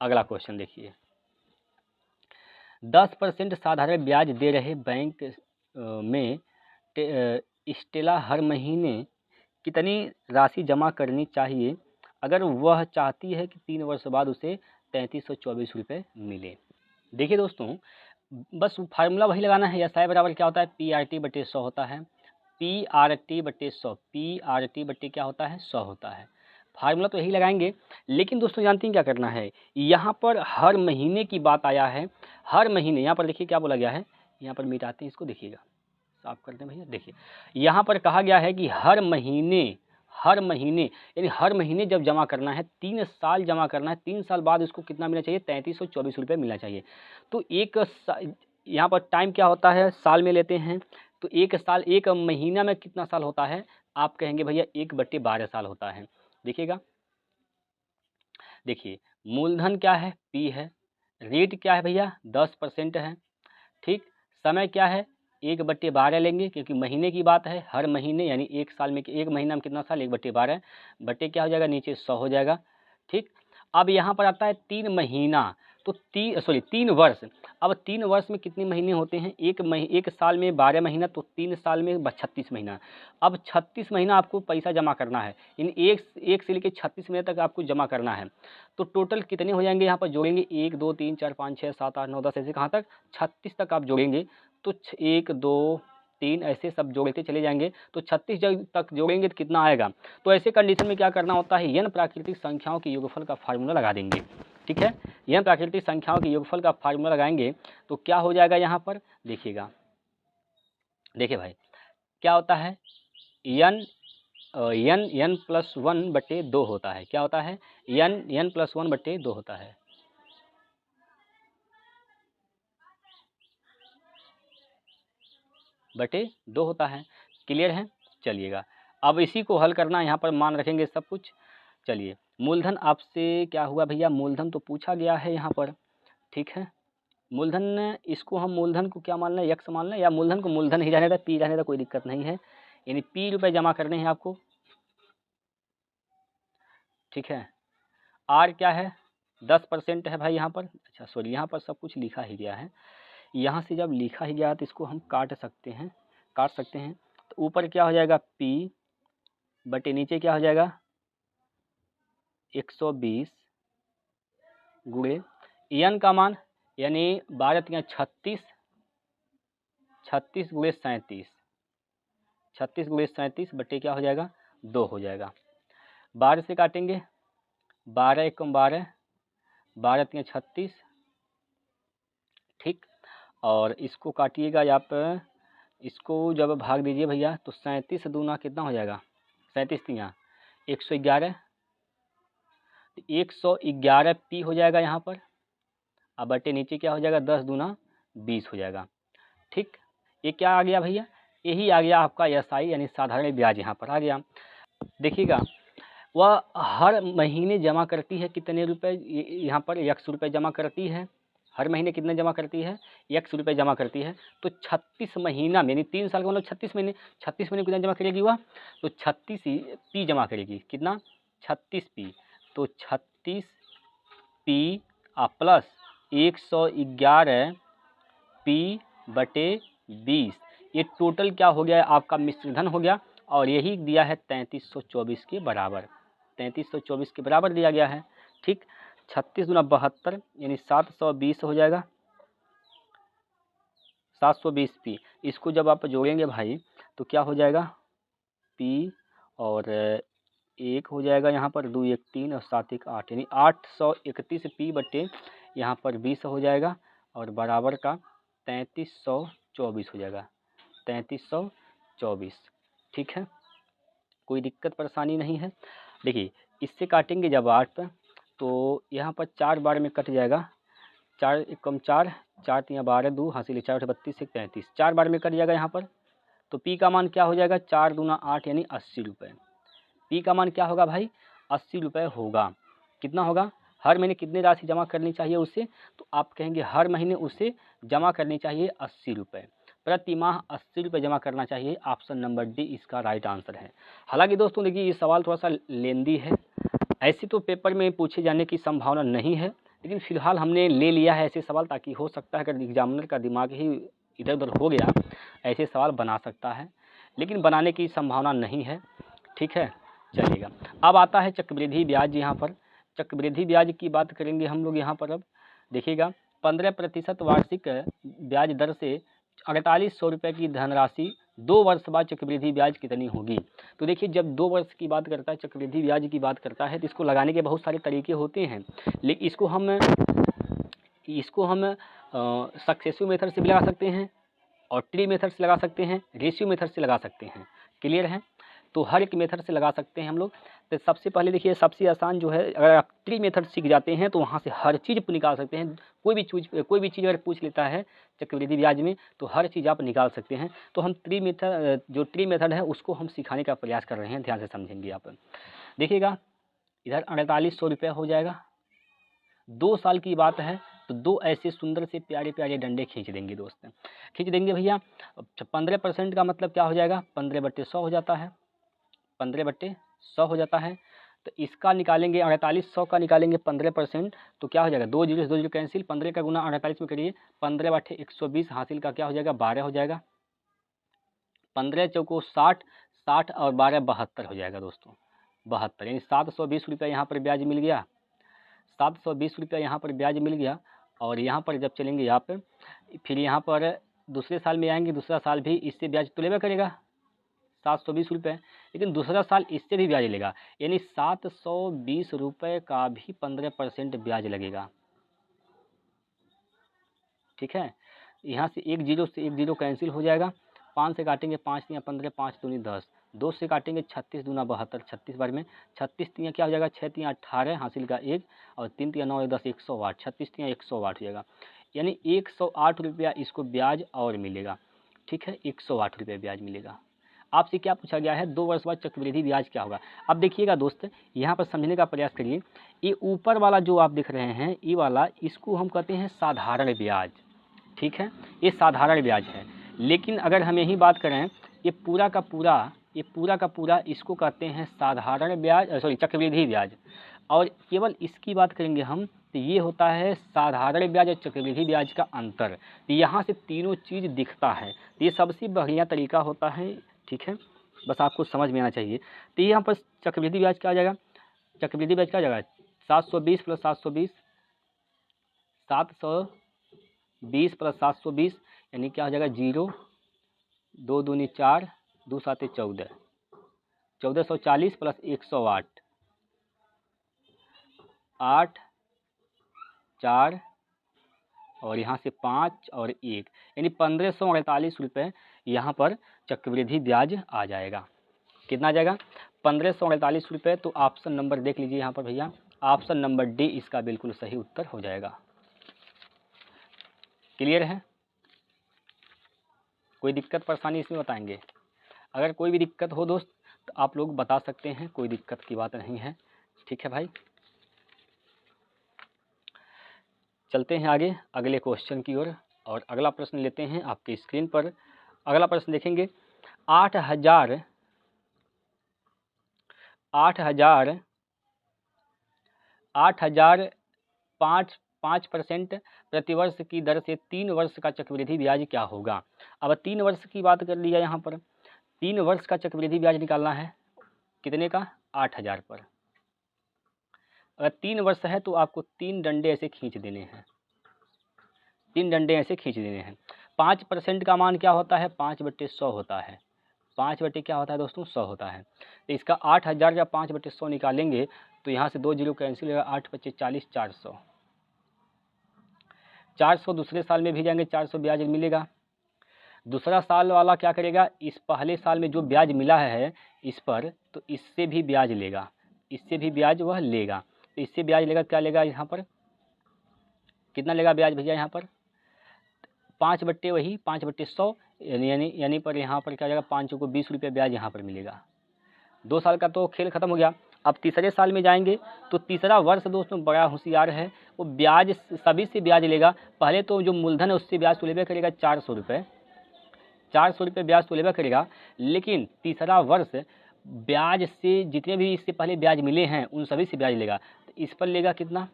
अगला क्वेश्चन देखिए, 10% साधारण ब्याज दे रहे बैंक में स्टेला हर महीने कितनी राशि जमा करनी चाहिए अगर वह चाहती है कि 3 वर्ष बाद उसे 3324 रुपये मिले। देखिए दोस्तों, बस फार्मूला वही लगाना है, एस आई बराबर क्या होता है PRT/100 होता है, PRT/100, PRT क्या होता है 100 होता है। फार्मूला तो यही लगाएंगे, लेकिन दोस्तों जानते हैं क्या करना है, यहाँ पर हर महीने की बात आया है, हर महीने, यहाँ पर देखिए क्या बोला गया है, यहाँ पर मिटाते हैं इसको, देखिएगा साफ करते हैं भैया। देखिए यहाँ पर कहा गया है कि हर महीने यानी हर महीने जब जमा करना है, 3 साल जमा करना है, 3 साल बाद उसको कितना मिलना चाहिए, 3324 रुपये मिलना चाहिए। तो यहाँ पर टाइम क्या होता है, साल में लेते हैं, तो एक महीना में कितना साल होता है, आप कहेंगे भैया 1/12 साल होता है। देखिएगा, देखिए मूलधन क्या है, पी है, रेट क्या है भैया 10% है, ठीक। समय क्या है 1/12 लेंगे क्योंकि महीने की बात है, हर महीने यानी एक साल में, एक महीना में कितना साल, 1/12 बटे क्या हो जाएगा, नीचे 100 हो जाएगा, ठीक। अब यहाँ पर आता है 3 महीना, तो 3 वर्ष। अब 3 वर्ष में कितने महीने होते हैं, एक साल में 12 महीना, तो 3 साल में 36 महीना। अब 36 महीना आपको पैसा जमा करना है, यानी एक से लेकर 36 महीने तक आपको जमा करना है। तो टोटल कितने हो जाएंगे, यहाँ पर जोड़ेंगे 1 2 3 4 5 6 7 8 9 10, ऐसे कहाँ तक 36 तक आप जोड़ेंगे। तो 1 2 3 ऐसे सब जोड़ते चले जाएंगे, तो 36 जब तक जोड़ेंगे तो कितना आएगा। तो ऐसे कंडीशन में क्या करना होता है, n प्राकृतिक संख्याओं के योगफल का फार्मूला लगा देंगे, ठीक है। n प्राकृतिक संख्याओं के योगफल का फार्मूला लगाएंगे तो क्या हो जाएगा, यहाँ पर देखिएगा, देखिए भाई क्या होता है, n प्लस 1/2 होता है, क्या होता है, n प्लस 1/2 होता है। बटे 2 होता है, क्लियर है। चलिएगा अब इसी को हल करना, यहाँ पर मान रखेंगे सब कुछ। चलिए मूलधन आपसे क्या हुआ भैया, मूलधन तो पूछा गया है यहाँ पर, ठीक है। मूलधन, इसको हम मूलधन को क्या मान लें, यक्स मान लें, या मूलधन को मूलधन ही रहने था, पी रहने था, कोई दिक्कत नहीं है। यानी पी रुपये जमा करने हैं आपको, ठीक है। आर क्या है 10% है भाई यहाँ पर, अच्छा सॉरी यहाँ पर सब कुछ लिखा ही गया है, यहाँ से जब लिखा ही गया तो इसको हम काट सकते हैं। तो ऊपर क्या हो जाएगा, P बटे नीचे क्या हो जाएगा 120 गुणे n का मान, यानी 12 36, 36 गुणे 37, 36 गुणे 37 बटे क्या हो जाएगा 2 हो जाएगा। 12 से काटेंगे, 12 एकम 12, 12 36, ठीक। और इसको काटिएगा आप, इसको जब भाग दीजिए भैया तो 37 दूना कितना हो जाएगा, 37 तिया 111, 111 पी हो जाएगा यहाँ पर। अब बटे नीचे क्या हो जाएगा 10 दूना 20 हो जाएगा, ठीक। ये क्या आ गया भैया, यही आ गया आपका SI यानी साधारण ब्याज यहाँ पर आ गया। देखिएगा वह हर महीने जमा करती है कितने रुपए, यहाँ पर 100 रुपये जमा करती है, हर महीने कितने जमा करती है 100 रुपये जमा करती है। तो 36 महीना यानी 3 साल का मतलब 36 महीने, 36 महीने कितना जमा करेगी वह, तो 36 पी जमा करेगी, कितना 36 पी, तो 36 पी प्लस 111 पी बटे 20, ये टोटल क्या हो गया आपका मिश्रधन हो गया, और यही दिया है 3324 के बराबर, 3324 के बराबर दिया गया है, ठीक। 36 दूना 72 यानी 720 हो जाएगा, 720 पी। इसको जब आप जोड़ेंगे भाई तो क्या हो जाएगा, पी और 1 हो जाएगा यहाँ पर, 2 1 3 और 7 1 8, यानी 831 पी बटे यहाँ पर 20 हो जाएगा, और बराबर का 3324 हो जाएगा, 3324, ठीक है। कोई दिक्कत परेशानी नहीं है। देखिए इससे काटेंगे जब 8 तो यहाँ पर 4 बार में कट जाएगा, 4 एकम 4, 4 तिया 12, 2 हासिल 4 32 1 33, 4 बार में कट जाएगा यहाँ पर। तो पी का मान क्या हो जाएगा, 4 दूना 8 यानी 80 रुपये। पी का मान क्या होगा भाई 80 रुपये होगा। कितना होगा, हर महीने कितनी राशि जमा करनी चाहिए उसे, तो आप कहेंगे हर महीने उसे जमा करनी चाहिए 80 रुपये, प्रति माह 80 रुपये जमा करना चाहिए। ऑप्शन नंबर डी इसका राइट आंसर है। हालांकि दोस्तों देखिए ये सवाल थोड़ा सा लेंदी है, ऐसे तो पेपर में पूछे जाने की संभावना नहीं है, लेकिन फ़िलहाल हमने ले लिया है ऐसे सवाल, ताकि हो सकता है अगर एग्जामिनर का दिमाग ही इधर उधर हो गया ऐसे सवाल बना सकता है, लेकिन बनाने की संभावना नहीं है, ठीक है। चलिएगा अब आता है चक्रवृद्धि ब्याज। यहाँ पर चक्रवृद्धि ब्याज की बात करेंगे हम लोग। यहाँ पर अब देखिएगा 15% वार्षिक ब्याज दर से 4800 रुपये की धनराशि 2 वर्ष बाद चक्रवृद्धि ब्याज कितनी होगी। तो देखिए जब 2 वर्ष की बात करता है, चक्रवृद्धि ब्याज की बात करता है, तो इसको लगाने के बहुत सारे तरीके होते हैं, लेकिन इसको हम इसको हम सक्सेसिव मेथड से भी लगा सकते हैं और ट्री मेथड से लगा सकते हैं, रेशियो मेथड से लगा सकते हैं। क्लियर है? तो हर एक मेथड से लगा सकते हैं हम लोग। तो सबसे पहले देखिए, सबसे आसान जो है, अगर आप ट्री मेथड सीख जाते हैं तो वहाँ से हर चीज़ निकाल सकते हैं। कोई भी चीज़ अगर पूछ लेता है चक्रवृद्धि ब्याज में तो हर चीज़ आप निकाल सकते हैं। तो हम जो ट्री मेथड है उसको हम सिखाने का प्रयास कर रहे हैं, ध्यान से समझेंगे आप। देखिएगा, इधर 4800 रुपये हो जाएगा। 2 साल की बात है तो 2 ऐसे सुंदर से प्यारे प्यारे डंडे खींच देंगे दोस्त, खींच देंगे भैया। 15% का मतलब क्या हो जाएगा, 15/100 हो जाता है, 15/100 हो जाता है। तो इसका निकालेंगे, 4800 का निकालेंगे 15%, तो क्या हो जाएगा, 2 जीरो से 2 जीरो कैंसिल, 15 का गुना 48 में करिए, 15/120 हासिल का क्या हो जाएगा, 12 हो जाएगा। 15 चौको 60, 60 और 12 72 हो जाएगा दोस्तों, 72, यानी 720 रुपये यहाँ पर ब्याज मिल गया। 720 रुपये यहाँ पर ब्याज मिल गया। और यहाँ पर जब चलेंगे यहाँ पर, फिर यहाँ पर दूसरे साल में आएंगे, दूसरा साल भी इससे ब्याज तो लेगा करेगा 720 रुपये, लेकिन दूसरा साल इससे भी ब्याज लेगा, यानी 720 रुपये का भी 15% ब्याज लगेगा। ठीक है, यहाँ से एक जीरो कैंसिल हो जाएगा, 5 से काटेंगे 5 तियाँ 15, 5 दूनी 10, 2 से काटेंगे 36 दूना 72, 36 बार में 36 तियाँ क्या हो जाएगा, 6 तियाँ 18 हासिल का 1 और 3 तियाँ 9 10 108, 36 तियाँ 108 हो जाएगा, यानी 108 रुपया इसको ब्याज और मिलेगा। ठीक है, 108 रुपये ब्याज मिलेगा। आपसे क्या पूछा गया है, 2 वर्ष बाद चक्रवृद्धि ब्याज क्या होगा। अब देखिएगा दोस्त, यहाँ पर समझने का प्रयास करिए। ये ऊपर वाला जो आप देख रहे हैं, ये वाला, इसको हम कहते हैं साधारण ब्याज। ठीक है, ये साधारण ब्याज है। लेकिन अगर हम यही बात करें, ये पूरा का पूरा इसको कहते हैं साधारण ब्याज, चक्रवृद्धि ब्याज। और केवल इसकी बात करेंगे हम तो ये होता है साधारण ब्याज और चक्रवृद्धि ब्याज का अंतर। तो यहाँ से तीनों चीज़ दिखता है, तो ये सबसे बढ़िया तरीका होता है। ठीक है, बस आपको समझ में आना चाहिए। तो यहाँ पर चक्रवृद्धि ब्याज क्या आ जाएगा, चक्रवृद्धि ब्याज क्या आ जाएगा, 720 प्लस 720, 720 प्लस 720, यानी क्या हो जाएगा, 0, 2 दूनी 4, 2 साते 14, 1440 प्लस 108, 8, 4 और यहाँ से 5 और 1, यानी 1548 रुपये यहाँ पर चक्रवृद्धि ब्याज आ जाएगा। कितना आ जाएगा, 1548 रुपये। तो ऑप्शन नंबर देख लीजिए यहाँ पर भैया, ऑप्शन नंबर डी इसका बिल्कुल सही उत्तर हो जाएगा। क्लियर है? कोई दिक्कत परेशानी इसमें बताएंगे, अगर कोई भी दिक्कत हो दोस्त तो आप लोग बता सकते हैं, कोई दिक्कत की बात नहीं है। ठीक है भाई, चलते हैं आगे अगले क्वेश्चन की ओर। और अगला प्रश्न लेते हैं आपकी स्क्रीन पर। अगला प्रश्न देखेंगे, 5% प्रतिवर्ष की दर से 3 वर्ष का चक्रवृद्धि ब्याज क्या होगा। अब 3 वर्ष की बात कर लिया यहाँ पर, 3 वर्ष का चक्रवृद्धि ब्याज निकालना है, कितने का, 8000 पर। अगर 3 वर्ष है तो आपको 3 डंडे ऐसे खींच देने हैं, 3 डंडे ऐसे खींच देने हैं। 5% का मान क्या होता है, 5/100 होता है, 5 बटे क्या होता है दोस्तों, 100 होता है। तो इसका 8000 या 5/100 निकालेंगे तो यहाँ से 2 जीरो कैंसिल होगा, 8 × 5 = 40, 400, 400 दूसरे साल में भी जाएंगे, 400 ब्याज मिलेगा। दूसरा साल वाला क्या करेगा, इस पहले साल में जो ब्याज मिला है इस पर, तो इससे भी ब्याज लेगा, इससे भी ब्याज वह लेगा। तो इससे ब्याज लेगा, क्या लेगा यहाँ पर, कितना लेगा ब्याज भैया यहाँ पर, 5/100, यानी पर यहाँ पर क्या जाएगा, 5 को 20 रुपये ब्याज यहाँ पर मिलेगा। 2 साल का तो खेल ख़त्म हो गया। अब तीसरे साल में जाएंगे तो तीसरा वर्ष दोस्तों बड़ा होशियार है, वो ब्याज सभी से ब्याज लेगा। पहले तो जो मूलधन है उससे ब्याज तो लेबे करेगा 400 रुपये, 400 रुपये ब्याज तो लेबा करेगा। लेकिन तीसरा वर्ष ब्याज से जितने भी इससे पहले ब्याज मिले हैं उन सभी से ब्याज लेगा। तो इस पर लेगा कितना,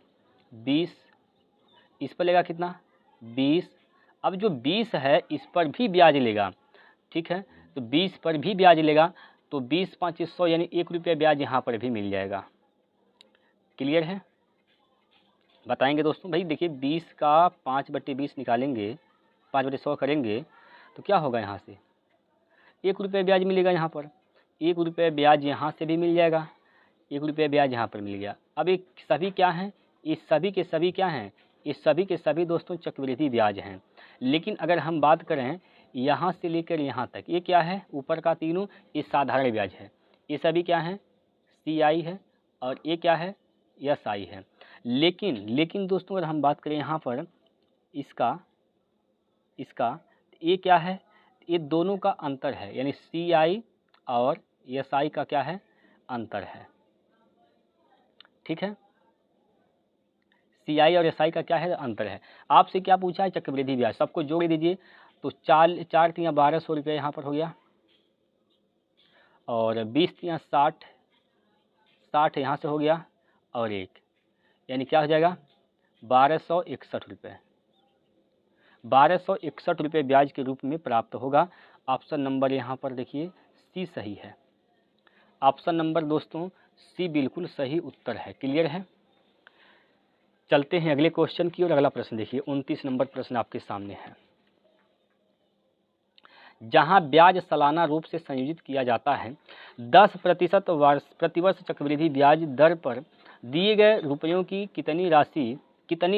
20, इस पर लेगा कितना, 20। अब जो 20 है इस पर भी ब्याज लेगा। ठीक है, तो 20 पर भी ब्याज लेगा, तो 20 × 5 = 100, यानी 1 रुपये ब्याज यहाँ पर भी मिल जाएगा। क्लियर है? बताएंगे दोस्तों। भाई देखिए, 20 का 5/20 निकालेंगे, 5/100 करेंगे तो क्या होगा, यहाँ से 1 रुपये ब्याज मिलेगा। यहाँ पर 1 रुपये ब्याज यहाँ से भी मिल जाएगा, 1 रुपये ब्याज यहाँ पर मिल गया। अब ये सभी क्या हैं, ये सभी के सभी क्या हैं, ये सभी के सभी दोस्तों चक्रवृद्धि ब्याज हैं। लेकिन अगर हम बात करें यहाँ से लेकर यहाँ तक, ये क्या है, ऊपर का तीनों ये साधारण ब्याज है, ये सभी क्या हैं, CI है, और ये क्या है, SI है। लेकिन दोस्तों अगर हम बात करें यहाँ पर इसका ये क्या है, ये दोनों का अंतर है, यानी CI और SI का क्या है, अंतर है। ठीक है, CI और SI का क्या है, अंतर है। आपसे क्या पूछा है, चक्रवृद्धि ब्याज, सबको जोड़ दीजिए तो 4 तिया 1200 रुपये यहाँ पर हो गया, और 20 तिया 60 यहाँ से हो गया, और 1 यानी क्या हो जाएगा 1261 रुपये। 1261 रुपये ब्याज के रूप में प्राप्त होगा। ऑप्शन नंबर यहाँ पर देखिए C सही है। ऑप्शन नंबर दोस्तों C बिल्कुल सही उत्तर है। क्लियर है। चलते हैं अगले क्वेश्चन की ओर। अगला प्रश्न देखिए, 29 नंबर प्रश्न आपके सामने है। जहां ब्याज सालाना रूप से संयोजित किया जाता है, 10% प्रतिवर्ष चक्रवृद्धि ब्याज दर पर दिए गए रुपयों की कितनी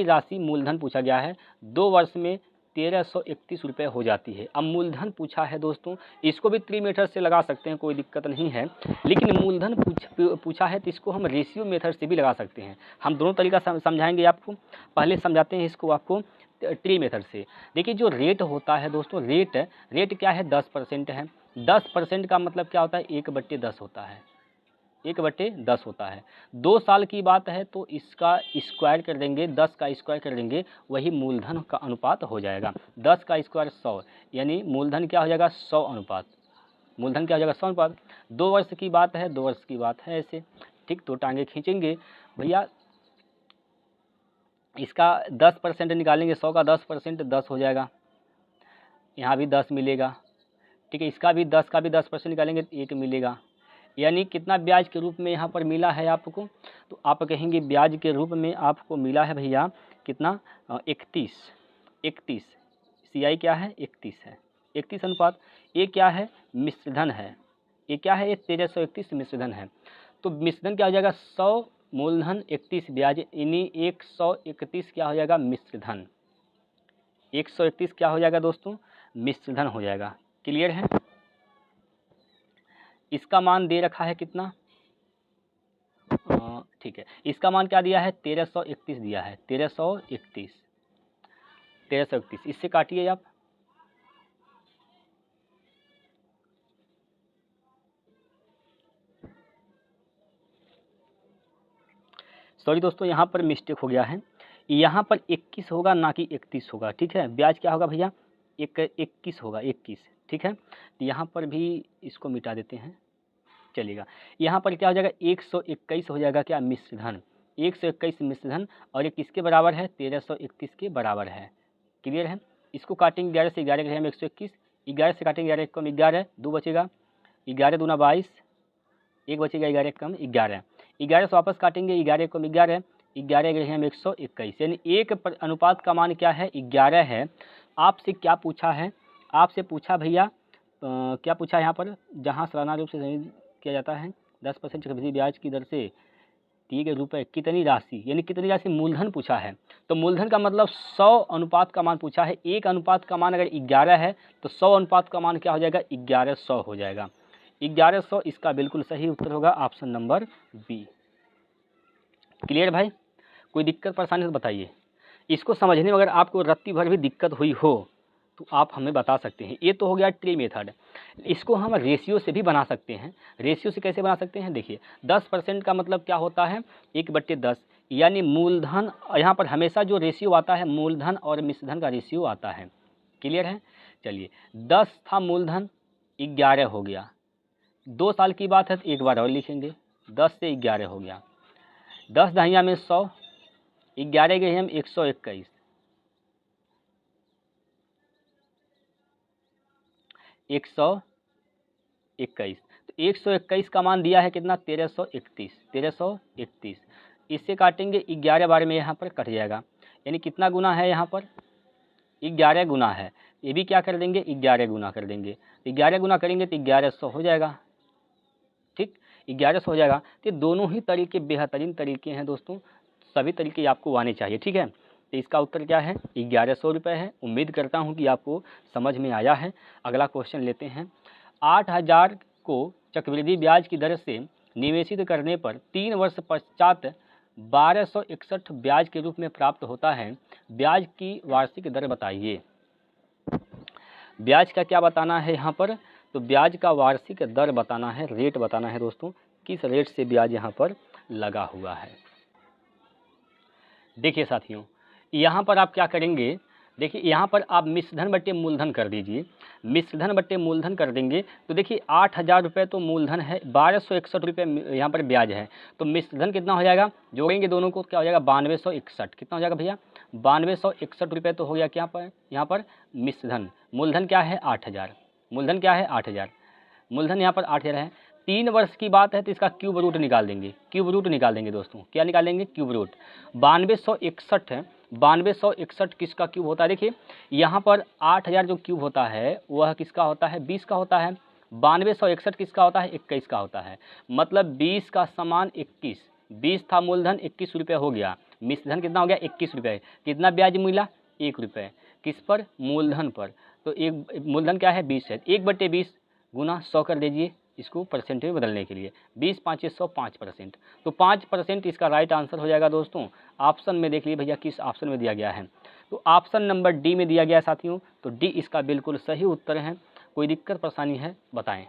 राशि मूलधन पूछा गया है, 2 वर्ष में 1331 रुपये हो जाती है। अब मूलधन पूछा है दोस्तों, इसको भी ट्री मेथड से लगा सकते हैं, कोई दिक्कत नहीं है, लेकिन मूलधन पूछा है तो इसको हम रेशियो मेथड से भी लगा सकते हैं। हम दोनों तरीका समझाएंगे आपको। पहले समझाते हैं इसको आपको ट्री मेथड से। देखिए जो रेट होता है दोस्तों, रेट क्या है, 10% है। 10% का मतलब क्या होता है, 1/10 होता है, 1/10 होता है। 2 साल की बात है तो इसका स्क्वायर कर देंगे, 10 का स्क्वायर कर देंगे, वही मूलधन का अनुपात हो जाएगा। 10 का स्क्वायर 100, यानी मूलधन क्या हो जाएगा 100 अनुपात, मूलधन क्या हो जाएगा 100 अनुपात। 2 वर्ष की बात है, 2 वर्ष की बात है ऐसे, ठीक। तो टांगे खींचेंगे भैया, इसका 10% निकालेंगे, 100 का 10% 10 हो जाएगा, यहाँ भी 10 मिलेगा, ठीक है। इसका भी 10 का भी 10% निकालेंगे तो 1 मिलेगा। यानी कितना ब्याज के रूप में यहाँ पर मिला है आपको, तो आप कहेंगे ब्याज के रूप में आपको मिला है भैया कितना, 31। CI क्या है, 31 है, 31 अनुपात। ये क्या है, मिश्रधन है, ये क्या है, ये 1331 मिश्रधन है। तो मिश्रधन क्या हो जाएगा, 100 मूलधन 31 ब्याज, यानी 131 क्या हो जाएगा, मिश्रधन। 131 क्या हो जाएगा दोस्तों, मिश्रधन हो जाएगा। क्लियर है। इसका मान दे रखा है कितना, ठीक है, इसका मान क्या दिया है, 1331 दिया है, 1331। इससे काटिए आप, सॉरी दोस्तों यहाँ पर मिस्टेक हो गया है, यहाँ पर 21 होगा ना कि 31 होगा, ठीक है। ब्याज क्या होगा भैया, 21 होगा, 21, ठीक है। तो यहाँ पर भी इसको मिटा देते हैं, चलेगा। यहाँ पर क्या हो जाएगा, 121 हो जाएगा क्या, मिश्रधन। 121 मिश्रधन, और ये किसके बराबर है, 1331 के बराबर है। क्लियर है। इसको काटेंगे 11 से, 11 के हम 121, 11 से काटेंगे 11 कम 11, 2 बचेगा, 11 दूना 22, 1 बचेगा, 11 कम 11, 11 से वापस काटेंगे, 11 कम 11, 11 के हम 121, यानी 1 अनुपात का मान क्या है, 11 है। आपसे क्या पूछा है, आपसे पूछा भैया क्या पूछा है यहाँ पर, जहाँ सालाना रूप से किया जाता है 10% चक्रवृद्धि ब्याज की दर से दिए गए रुपए कितनी राशि, यानी कितनी राशि मूलधन पूछा है। तो मूलधन का मतलब 100 अनुपात का मान पूछा है। 1 अनुपात का मान अगर 11 है तो 100 अनुपात का मान क्या हो जाएगा, 1100 हो जाएगा। 1100 इसका बिल्कुल सही उत्तर होगा, ऑप्शन नंबर बी। क्लियर भाई, कोई दिक्कत परेशानी तो बताइए। इसको समझने में अगर आपको रत्ती भर भी दिक्कत हुई हो तो आप हमें बता सकते हैं। ये तो हो गया ट्री मेथड। इसको हम रेशियो से भी बना सकते हैं। रेशियो से कैसे बना सकते हैं, देखिए 10% का मतलब क्या होता है, 1/10, यानी मूलधन, यहाँ पर हमेशा जो रेशियो आता है मूलधन और मिश्रधन का रेशियो आता है। क्लियर है। चलिए 10 था मूलधन, 11 हो गया, 2 साल की बात है तो एक बार और लिखेंगे, 10 से 11 हो गया, 10 दहिया में 100, 11 के हम 121, 121, तो 121 का मान दिया है कितना, 1331। इससे काटेंगे 11 बार में यहाँ पर कट जाएगा, यानी कितना गुना है यहाँ पर, 11 गुना है। ये भी क्या कर देंगे, 11 गुना कर देंगे, 11 गुना करेंगे तो 1100 हो जाएगा, ठीक, 1100 हो जाएगा। तो दोनों ही तरीके बेहतरीन तरीके हैं दोस्तों, सभी तरीके आपको आने चाहिए, ठीक है। तो इसका उत्तर क्या है? 1100 रुपये है। उम्मीद करता हूँ कि आपको समझ में आया है। अगला क्वेश्चन लेते हैं। 8000 को चक्रवृद्धि ब्याज की दर से निवेशित करने पर 3 वर्ष पश्चात 1261 ब्याज के रूप में प्राप्त होता है। ब्याज की वार्षिक दर बताइए। ब्याज का क्या बताना है यहाँ पर? तो ब्याज का वार्षिक दर बताना है, रेट बताना है दोस्तों, किस रेट से ब्याज यहाँ पर लगा हुआ है। देखिए साथियों, यहाँ पर आप क्या करेंगे, देखिए यहाँ पर आप मिश्रधन बट्टे मूलधन कर दीजिए। मिश्रधन बट्टे मूलधन कर देंगे तो देखिए 8000 रुपये तो मूलधन है, 1261 रुपये यहाँ पर ब्याज है। तो मिश्रधन कितना हो जाएगा, जोड़ेंगे दोनों को, क्या हो जाएगा? 9261। कितना हो जाएगा भैया? 9261 रुपये तो हो गया क्या पर यहाँ पर मिश्रधन। मूलधन क्या है? 8000। मूलधन क्या है? 8000। मूलधन यहाँ पर 8000 है। 3 वर्ष की बात है तो इसका क्यूब रूट निकाल देंगे। क्यूब रूट निकाल देंगे दोस्तों। क्या निकालेंगे? Cube root. 9261 है। 9261 किसका क्यूब होता है? देखिए यहाँ पर 8000 जो क्यूब होता है वह किसका होता है? 20 का होता है। 9261 किसका होता है? 21 का होता है। मतलब 20 का समान 21। 20 था मूलधन, 21 रुपये हो गया। मिश्रधन कितना हो गया? 21 रुपये। कितना ब्याज मिला? 1 रुपये। किस पर? मूलधन पर। तो एक मूलधन क्या है? 20 है। 1/20 गुना 100 कर दीजिए इसको परसेंट में बदलने के लिए। 20 5 100 5%। तो 5% इसका राइट आंसर हो जाएगा दोस्तों। ऑप्शन में देख लीजिए भैया किस ऑप्शन में दिया गया है। तो ऑप्शन नंबर डी में दिया गया है साथियों। तो डी इसका बिल्कुल सही उत्तर है। कोई दिक्कत परेशानी है बताएं।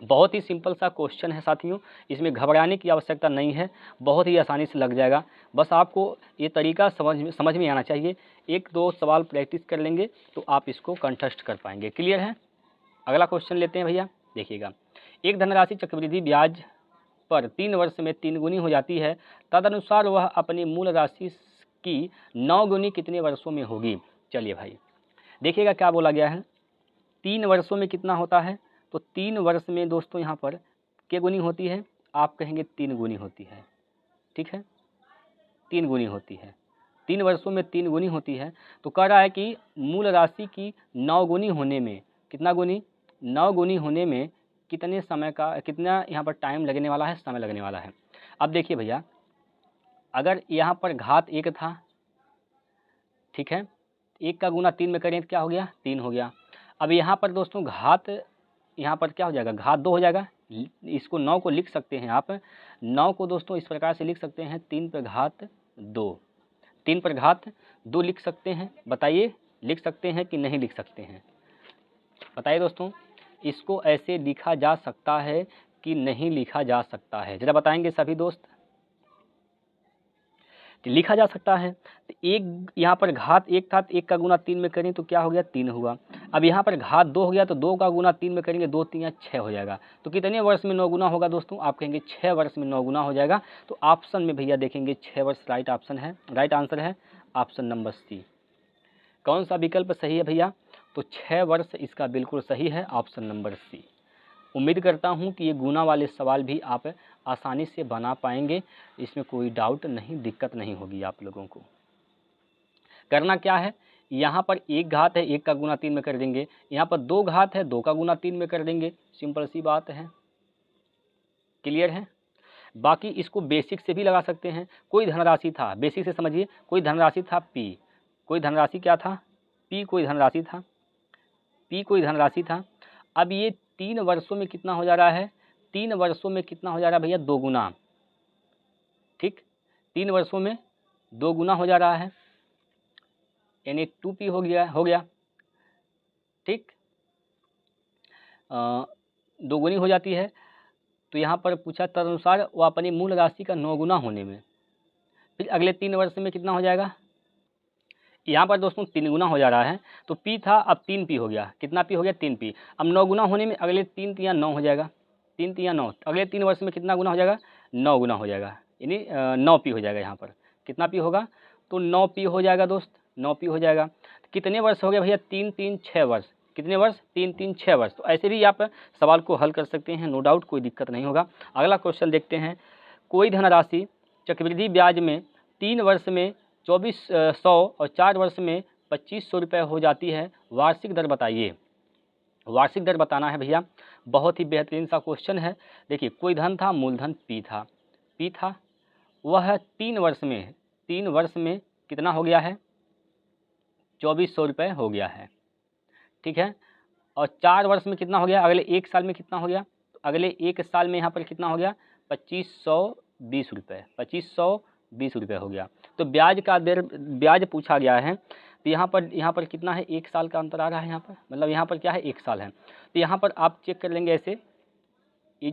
बहुत ही सिंपल सा क्वेश्चन है साथियों, इसमें घबराने की आवश्यकता नहीं है, बहुत ही आसानी से लग जाएगा। बस आपको ये तरीका समझ में आना चाहिए। 1-2 सवाल प्रैक्टिस कर लेंगे तो आप इसको कंठस्थ कर पाएंगे। क्लियर है? अगला क्वेश्चन लेते हैं भैया, देखिएगा। एक धनराशि चक्रवृद्धि ब्याज पर 3 वर्ष में 3 गुनी हो जाती है, तदनुसार वह अपनी मूल राशि की 9 गुनी कितने वर्षों में होगी? चलिए भाई देखिएगा क्या बोला गया है। 3 वर्षों में कितना होता है? तो 3 वर्ष में दोस्तों यहाँ पर क्या गुनी होती है? आप कहेंगे 3 गुनी होती है। ठीक है, 3 गुनी होती है। 3 वर्षों में 3 गुनी होती है। तो कह रहा है कि मूल राशि की 9 गुनी होने में, कितना गुनी? 9 गुनी होने में कितने समय का, कितना यहाँ पर टाइम लगने वाला है, समय लगने वाला है। अब देखिए भैया, अगर यहाँ पर घात 1 था, ठीक है, 1 का गुना 3 में करें तो क्या हो गया? 3 हो गया। अब यहाँ पर दोस्तों घात, यहाँ पर क्या हो जाएगा? घात 2 हो जाएगा। इसको 9 को लिख सकते हैं आप, 9 को दोस्तों इस प्रकार से लिख सकते हैं, 3 पर घात 2, 3 पर घात 2 लिख सकते हैं। बताइए लिख सकते हैं कि नहीं लिख सकते हैं? बताइए दोस्तों, इसको ऐसे लिखा जा सकता है कि नहीं लिखा जा सकता है? जरा बताएंगे सभी दोस्त। तो लिखा जा सकता है। तो एक यहाँ पर घात 1 था, 1 का गुना 3 में करें तो क्या हो गया? 3 हुआ। अब यहाँ पर घात 2 हो गया तो 2 का गुना 3 में करेंगे, 2 3 6 हो जाएगा। तो कितने वर्ष में 9 गुना होगा दोस्तों? आप कहेंगे 6 वर्ष में 9 गुना हो जाएगा। तो ऑप्शन में भैया देखेंगे 6 वर्ष राइट ऑप्शन है, राइट आंसर है ऑप्शन नंबर सी। कौन सा विकल्प सही है भैया? तो 6 वर्ष इसका बिल्कुल सही है, ऑप्शन नंबर सी। उम्मीद करता हूँ कि ये गुना वाले सवाल भी आप आसानी से बना पाएंगे, इसमें कोई डाउट नहीं, दिक्कत नहीं होगी आप लोगों को। करना क्या है, यहाँ पर 1 घात है, 1 का गुना 3 में कर देंगे। यहाँ पर 2 घात है, 2 का गुना 3 में कर देंगे। सिंपल सी बात है। क्लियर है? बाकी इसको बेसिक से भी लगा सकते हैं। कोई धनराशि था, बेसिक से समझिए, कोई धनराशि था पी, कोई धनराशि क्या था? पी कोई धनराशि था, पी कोई धनराशि था। अब ये 3 वर्षों में कितना हो जा रहा है? 3 वर्षों में कितना हो जा रहा है भैया? 2 गुना। ठीक, 3 वर्षों में 2 गुना हो जा रहा है, यानी 2p हो गया। ठीक, 2 गुनी हो जाती है। तो यहाँ पर पूछा तदनुसार वो अपनी मूल राशि का 9 गुना होने में। फिर अगले 3 वर्ष में कितना हो जाएगा? यहाँ पर दोस्तों 3 गुना हो जा रहा है। तो पी था, अब 3p हो गया। कितना p हो गया? 3p। अब 9 गुना होने में अगले 3 तिया 9 हो जाएगा, 3 तिया 9। अगले 3 वर्ष में कितना गुना हो जाएगा? 9 गुना हो जाएगा, यानी 9p हो जाएगा। यहाँ पर कितना p होगा? तो 9p हो जाएगा दोस्त, 9p हो जाएगा। कितने वर्ष हो गए भैया? 3 3 6 वर्ष। कितने वर्ष? 3 3 6 वर्ष। तो ऐसे भी आप सवाल को हल कर सकते हैं, नो डाउट, कोई दिक्कत नहीं होगा। अगला क्वेश्चन देखते हैं। कोई धनराशि चक्रवृद्धि ब्याज में 3 वर्ष में 2400 और 4 वर्ष में 2500 रुपये हो जाती है, वार्षिक दर बताइए। वार्षिक दर बताना है भैया। बहुत ही बेहतरीन सा क्वेश्चन है। देखिए, कोई धन था, मूलधन पी था, वह 3 वर्ष में कितना हो गया है, 2400 रुपये हो गया है। ठीक है, और 4 वर्ष में कितना हो गया, अगले 1 साल में कितना हो गया, तो अगले 1 साल में यहाँ पर कितना हो गया, 2520 रुपये, 2520 रुपये हो गया। तो ब्याज का दर, ब्याज पूछा गया है, तो यहाँ पर कितना है, 1 साल का अंतर आ रहा है यहाँ पर, मतलब यहाँ पर क्या है, 1 साल है। तो यहाँ पर आप चेक कर लेंगे ऐसे, ये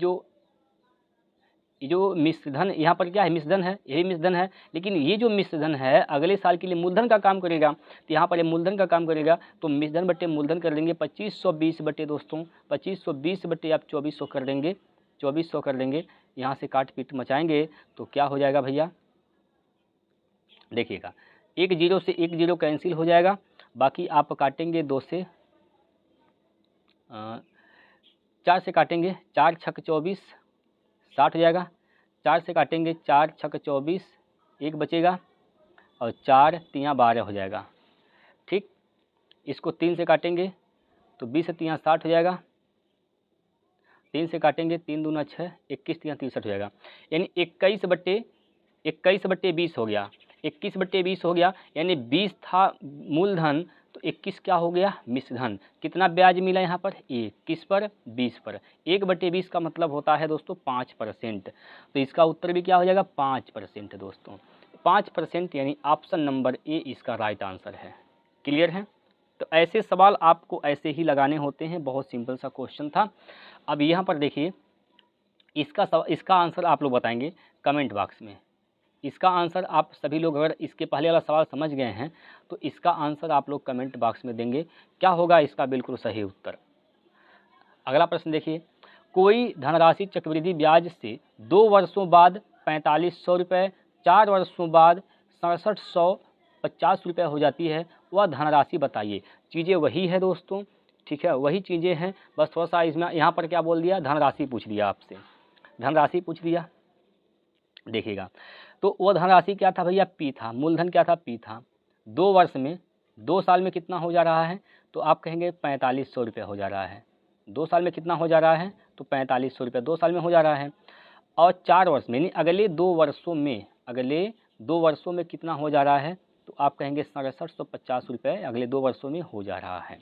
जो मिश्रधन यहाँ पर क्या है, मिश्रधन है, यही मिश्रधन है, लेकिन ये जो मिश्रधन है अगले साल के लिए मूलधन का काम करेगा। तो यहाँ पर ये मूलधन का काम करेगा, तो मिश्रधन बट्टे मूलधन कर देंगे 2520 बट्टे दोस्तों 2520 बट्टे आप 2400 कर देंगे, 2400 कर देंगे। यहाँ से काट पीट मचाएंगे तो क्या हो जाएगा भैया, देखिएगा 1 जीरो से 1 जीरो कैंसिल हो जाएगा, बाकी आप काटेंगे 2 से 4 से काटेंगे, 4 छक 24 60 हो जाएगा, 4 से काटेंगे 4 छक 24 1 बचेगा, और 4 तियाँ 12 हो जाएगा। ठीक, इसको 3 से काटेंगे तो 20 तियाँ 60 हो जाएगा, 3 से काटेंगे 3 दूना 6 21 तियाँ 63 हो जाएगा, यानी 21 बट्टे 20 हो गया, 21 बट्टे 20 हो गया, यानी 20 था मूलधन तो 21 क्या हो गया, मिश्रधन। कितना ब्याज मिला यहाँ पर, 1, किस पर, 20 पर। 1 बट्टे 20 का मतलब होता है दोस्तों 5%, तो इसका उत्तर भी क्या हो जाएगा, 5% दोस्तों, 5%, यानी ऑप्शन नंबर ए इसका राइट आंसर है। क्लियर है, तो ऐसे सवाल आपको ऐसे ही लगाने होते हैं, बहुत सिंपल सा क्वेश्चन था। अब यहाँ पर देखिए, इसका आंसर आप लोग बताएंगे कमेंट बॉक्स में। इसका आंसर आप सभी लोग अगर इसके पहले वाला सवाल समझ गए हैं तो इसका आंसर आप लोग कमेंट बॉक्स में देंगे, क्या होगा इसका बिल्कुल सही उत्तर। अगला प्रश्न देखिए, कोई धनराशि चक्रवृद्धि ब्याज से 2 वर्षों बाद 4500 रुपये, 4 वर्षों बाद 6750 रुपये हो जाती है, वह धनराशि बताइए। चीज़ें वही है दोस्तों, ठीक है, वही चीज़ें हैं, बस थोड़ा सा इसमें यहाँ पर क्या बोल दिया, धनराशि पूछ दिया आपसे, धनराशि पूछ दिया। देखिएगा, तो वो धनराशि क्या था भैया, पी था, मूलधन क्या था, पी था। 2 वर्ष में, 2 साल में कितना हो जा रहा है, तो आप कहेंगे 4500 रुपये हो जा रहा है। 2 साल में कितना हो जा रहा है, तो 4500 रुपये 2 साल में हो जा रहा है। और 4 वर्ष में, यानी अगले 2 वर्षों में कितना हो जा रहा है, तो आप कहेंगे 6750 रुपये अगले 2 वर्षों में हो जा रहा है।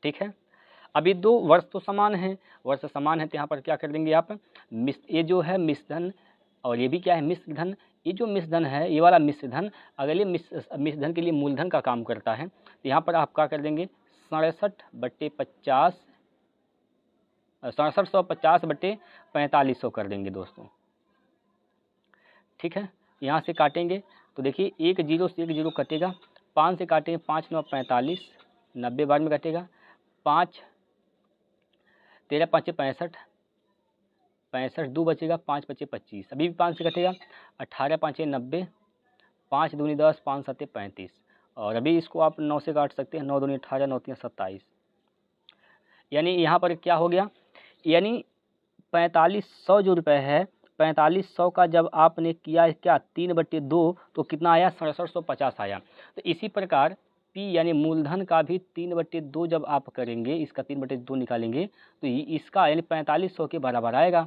ठीक है, अभी 2 वर्ष तो समान हैं, वर्ष समान है, तो यहाँ पर क्या कर देंगे आप, ये जो है मिश्रधन और ये भी क्या है, मिश्रधन। ये जो मिश्रधन है, ये वाला मिश्रधन अगले मिश्रधन के लिए मूलधन का काम करता है, तो यहाँ पर आप क्या कर देंगे, 6750 6750 बट्टे 4500 कर देंगे दोस्तों। ठीक है, यहाँ से काटेंगे तो देखिए 1 जीरो से 1 जीरो कटेगा, 5 से काटेंगे 5 9 45, 90 बार में कटेगा, 5 13 5 65, 65 2 बचेगा, 5 बचे 25, अभी भी 5 से कटेगा, 18 5 90, 5 दूनी 10, 5 7 35, और अभी इसको आप 9 से काट सकते हैं, 9 दूनी 18, 9 3 27, यानी यहाँ पर क्या हो गया, यानी 4500 जो रुपये है, 4500 का जब आपने किया क्या 3/2 तो कितना आया, 6750 आया। तो इसी प्रकार पी यानी मूलधन का भी 3/2 जब आप करेंगे, इसका 3/2 निकालेंगे तो इसका यानी 4500 के बराबर आएगा,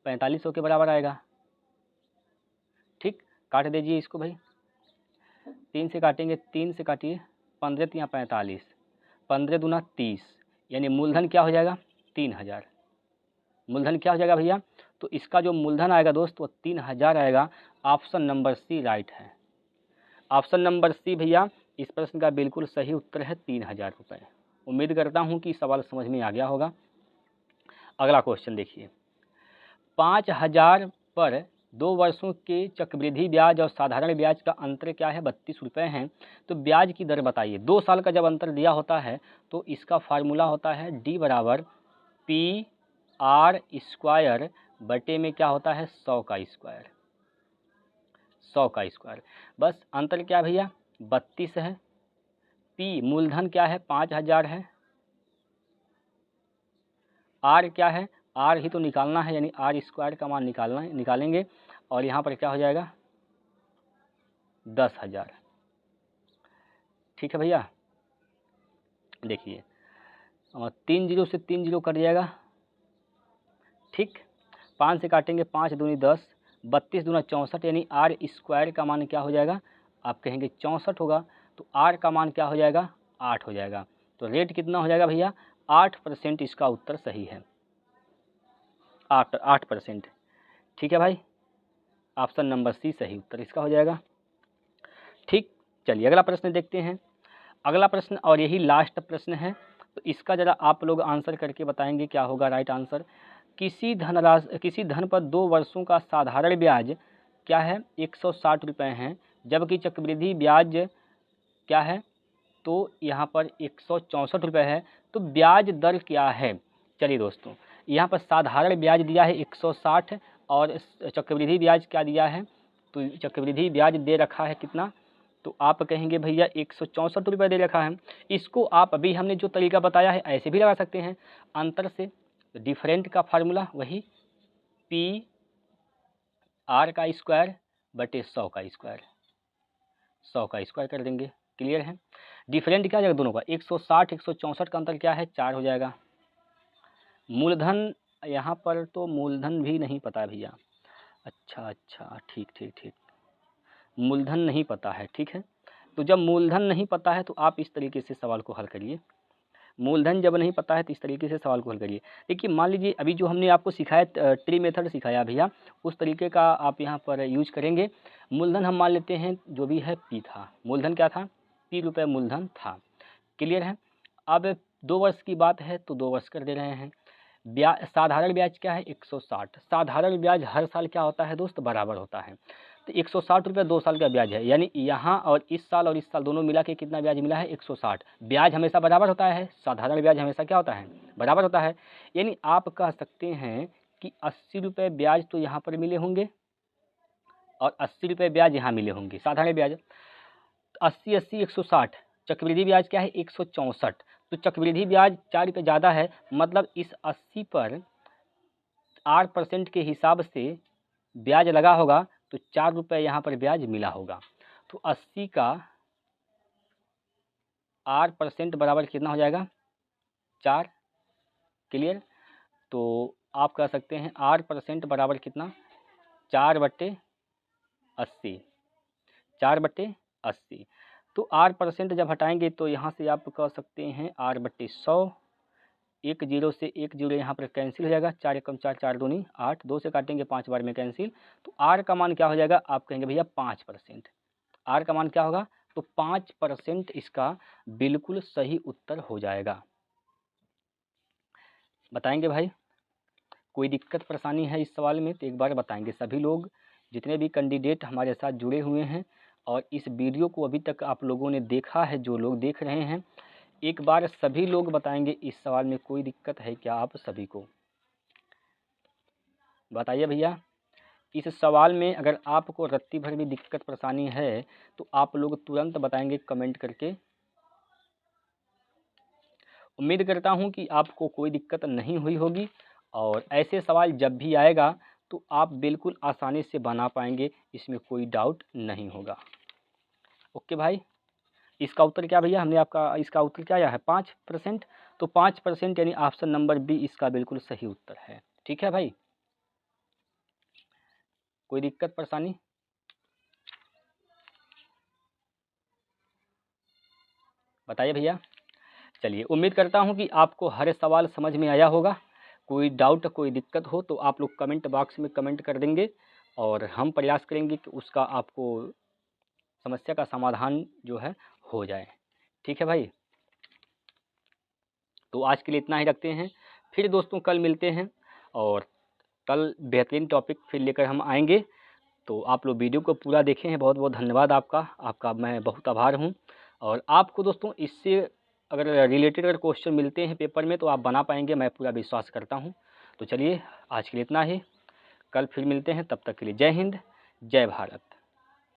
4500 के बराबर आएगा। ठीक, काट दीजिए इसको भाई, 3 से काटेंगे, 3 से काटिए, 15 3 45, 15 दूना 30, यानी मूलधन क्या हो जाएगा, 3000। मूलधन क्या हो जाएगा भैया, तो इसका जो मूलधन आएगा दोस्त वो 3000 आएगा। ऑप्शन नंबर सी राइट है, ऑप्शन नंबर सी भैया इस प्रश्न का बिल्कुल सही उत्तर है 3000 रुपये। उम्मीद करता हूँ कि सवाल समझ में आ गया होगा। अगला क्वेश्चन देखिए, 5000 पर 2 वर्षों के चक्रवृद्धि ब्याज और साधारण ब्याज का अंतर क्या है, 32 रुपये हैं। तो ब्याज की दर बताइए। 2 साल का जब अंतर दिया होता है तो इसका फार्मूला होता है डी बराबर पी आर स्क्वायर बटे में क्या होता है, 100 का स्क्वायर, 100 का स्क्वायर। बस अंतर क्या भैया, 32 है। पी मूलधन क्या है, 5000 है। आर क्या है, आर ही तो निकालना है, यानी आर स्क्वायर का मान निकालेंगे, और यहाँ पर क्या हो जाएगा, 10,000। ठीक है भैया, देखिए 3 जीरो से 3 जीरो कट जाएगा। ठीक, 5 से काटेंगे, 5 दूनी 10, 32 दूना 64, यानी आर स्क्वायर का मान क्या हो जाएगा, आप कहेंगे 64 होगा, तो आर का मान क्या हो जाएगा, 8 हो जाएगा। तो रेट कितना हो जाएगा भैया, 8%। इसका उत्तर सही है, 8%। ठीक है भाई, ऑप्शन नंबर सी सही उत्तर इसका हो जाएगा। ठीक, चलिए अगला प्रश्न देखते हैं। अगला प्रश्न और यही लास्ट प्रश्न है, तो इसका ज़रा आप लोग आंसर करके बताएंगे क्या होगा राइट आंसर। किसी धन पर 2 वर्षों का साधारण ब्याज क्या है, 160 रुपये हैं, जबकि चक्रवृद्धि ब्याज क्या है, तो यहाँ पर 164 रुपये है। तो ब्याज दर क्या है। चलिए दोस्तों, यहाँ पर साधारण ब्याज दिया है 160 और चक्रवृद्धि ब्याज क्या दिया है, तो चक्रवृद्धि ब्याज दे रखा है कितना, तो आप कहेंगे भैया 164 रुपये दे रखा है। इसको आप अभी हमने जो तरीका बताया है ऐसे भी लगा सकते हैं, अंतर से डिफरेंट का फार्मूला वही पी आर का स्क्वायर बटे 100 का स्क्वायर, 100 का स्क्वायर कर देंगे। क्लियर है। डिफरेंट क्या हो जाएगा दोनों का, 160 164 का अंतर क्या है, 4 हो जाएगा। मूलधन यहाँ पर तो मूलधन भी नहीं पता भैया, अच्छा ठीक, मूलधन नहीं पता है। ठीक है, तो जब मूलधन नहीं पता है तो आप इस तरीके से सवाल को हल करिए। मूलधन जब नहीं पता है तो इस तरीके से सवाल को हल करिए। देखिए मान लीजिए अभी जो हमने आपको सिखाया ट्री मेथड सिखाया भैया, उस तरीके का आप यहाँ पर यूज करेंगे। मूलधन हम मान लेते हैं जो भी है पी था, मूलधन क्या था, पी रुपये मूलधन था। क्लियर है। अब 2 वर्ष की बात है तो 2 वर्ष कर दे रहे हैं। ब्याज साधारण ब्याज क्या है 160, साधारण ब्याज हर साल क्या होता है दोस्त, बराबर होता है। तो 160 रुपये 2 साल का ब्याज है, यानी यहाँ और इस साल दोनों मिला के कितना ब्याज मिला है 160। ब्याज हमेशा बराबर होता है, साधारण ब्याज हमेशा क्या होता है, बराबर होता है। यानी आप कह सकते हैं कि 80 रुपये ब्याज तो यहाँ पर मिले होंगे और 80 रुपये ब्याज यहाँ मिले होंगे साधारण ब्याज। 80 80 160, चक्रवृद्धि ब्याज क्या है 164, तो चक्रवृद्धि ब्याज 4 रुपये ज़्यादा है, मतलब इस 80 पर 8% के हिसाब से ब्याज लगा होगा, तो 4 रुपये यहाँ पर ब्याज मिला होगा। तो 80 का 8% बराबर कितना हो जाएगा, 4। क्लियर। तो आप कह सकते हैं 8% बराबर कितना, 4/80, 4/80। तो 8% जब हटाएंगे तो यहाँ से आप कह सकते हैं 8/100, 1 0 से 1 0 यहाँ पर कैंसिल हो जाएगा, 4 एकम 4, 4 दूनी 8, 2 से काटेंगे 5 बार में कैंसिल। तो आर का मान क्या हो जाएगा, आप कहेंगे भैया 5%। आर का मान क्या होगा, तो 5% इसका बिल्कुल सही उत्तर हो जाएगा। बताएंगे भाई, कोई दिक्कत परेशानी है इस सवाल में तो एक बार बताएंगे। सभी लोग जितने भी कैंडिडेट हमारे साथ जुड़े हुए हैं और इस वीडियो को अभी तक आप लोगों ने देखा है, जो लोग देख रहे हैं, एक बार सभी लोग बताएंगे इस सवाल में कोई दिक्कत है क्या, आप सभी को बताइए भैया। इस सवाल में अगर आपको रत्ती भर भी दिक्कत परेशानी है तो आप लोग तुरंत बताएंगे कमेंट करके। उम्मीद करता हूं कि आपको कोई दिक्कत नहीं हुई होगी और ऐसे सवाल जब भी आएगा तो आप बिल्कुल आसानी से बना पाएंगे, इसमें कोई डाउट नहीं होगा। ओके भाई, इसका उत्तर क्या भैया, हमने आपका इसका उत्तर क्या आया है 5%। तो 5% यानी ऑप्शन नंबर बी इसका बिल्कुल सही उत्तर है। ठीक है भाई, कोई दिक्कत परेशानी, बताइए भैया। चलिए, उम्मीद करता हूं कि आपको हर सवाल समझ में आया होगा। कोई डाउट कोई दिक्कत हो तो आप लोग कमेंट बॉक्स में कमेंट कर देंगे और हम प्रयास करेंगे कि उसका आपको समस्या का समाधान जो है हो जाए। ठीक है भाई, तो आज के लिए इतना ही रखते हैं। फिर दोस्तों कल मिलते हैं और कल बेहतरीन टॉपिक फिर लेकर हम आएंगे। तो आप लोग वीडियो को पूरा देखे हैं, बहुत बहुत धन्यवाद आपका मैं बहुत आभार हूं। और आपको दोस्तों इससे अगर रिलेटेड अगर क्वेश्चन मिलते हैं पेपर में तो आप बना पाएंगे, मैं पूरा विश्वास करता हूं। तो चलिए आज के लिए इतना ही, कल फिर मिलते हैं, तब तक के लिए जय हिंद जय भारत।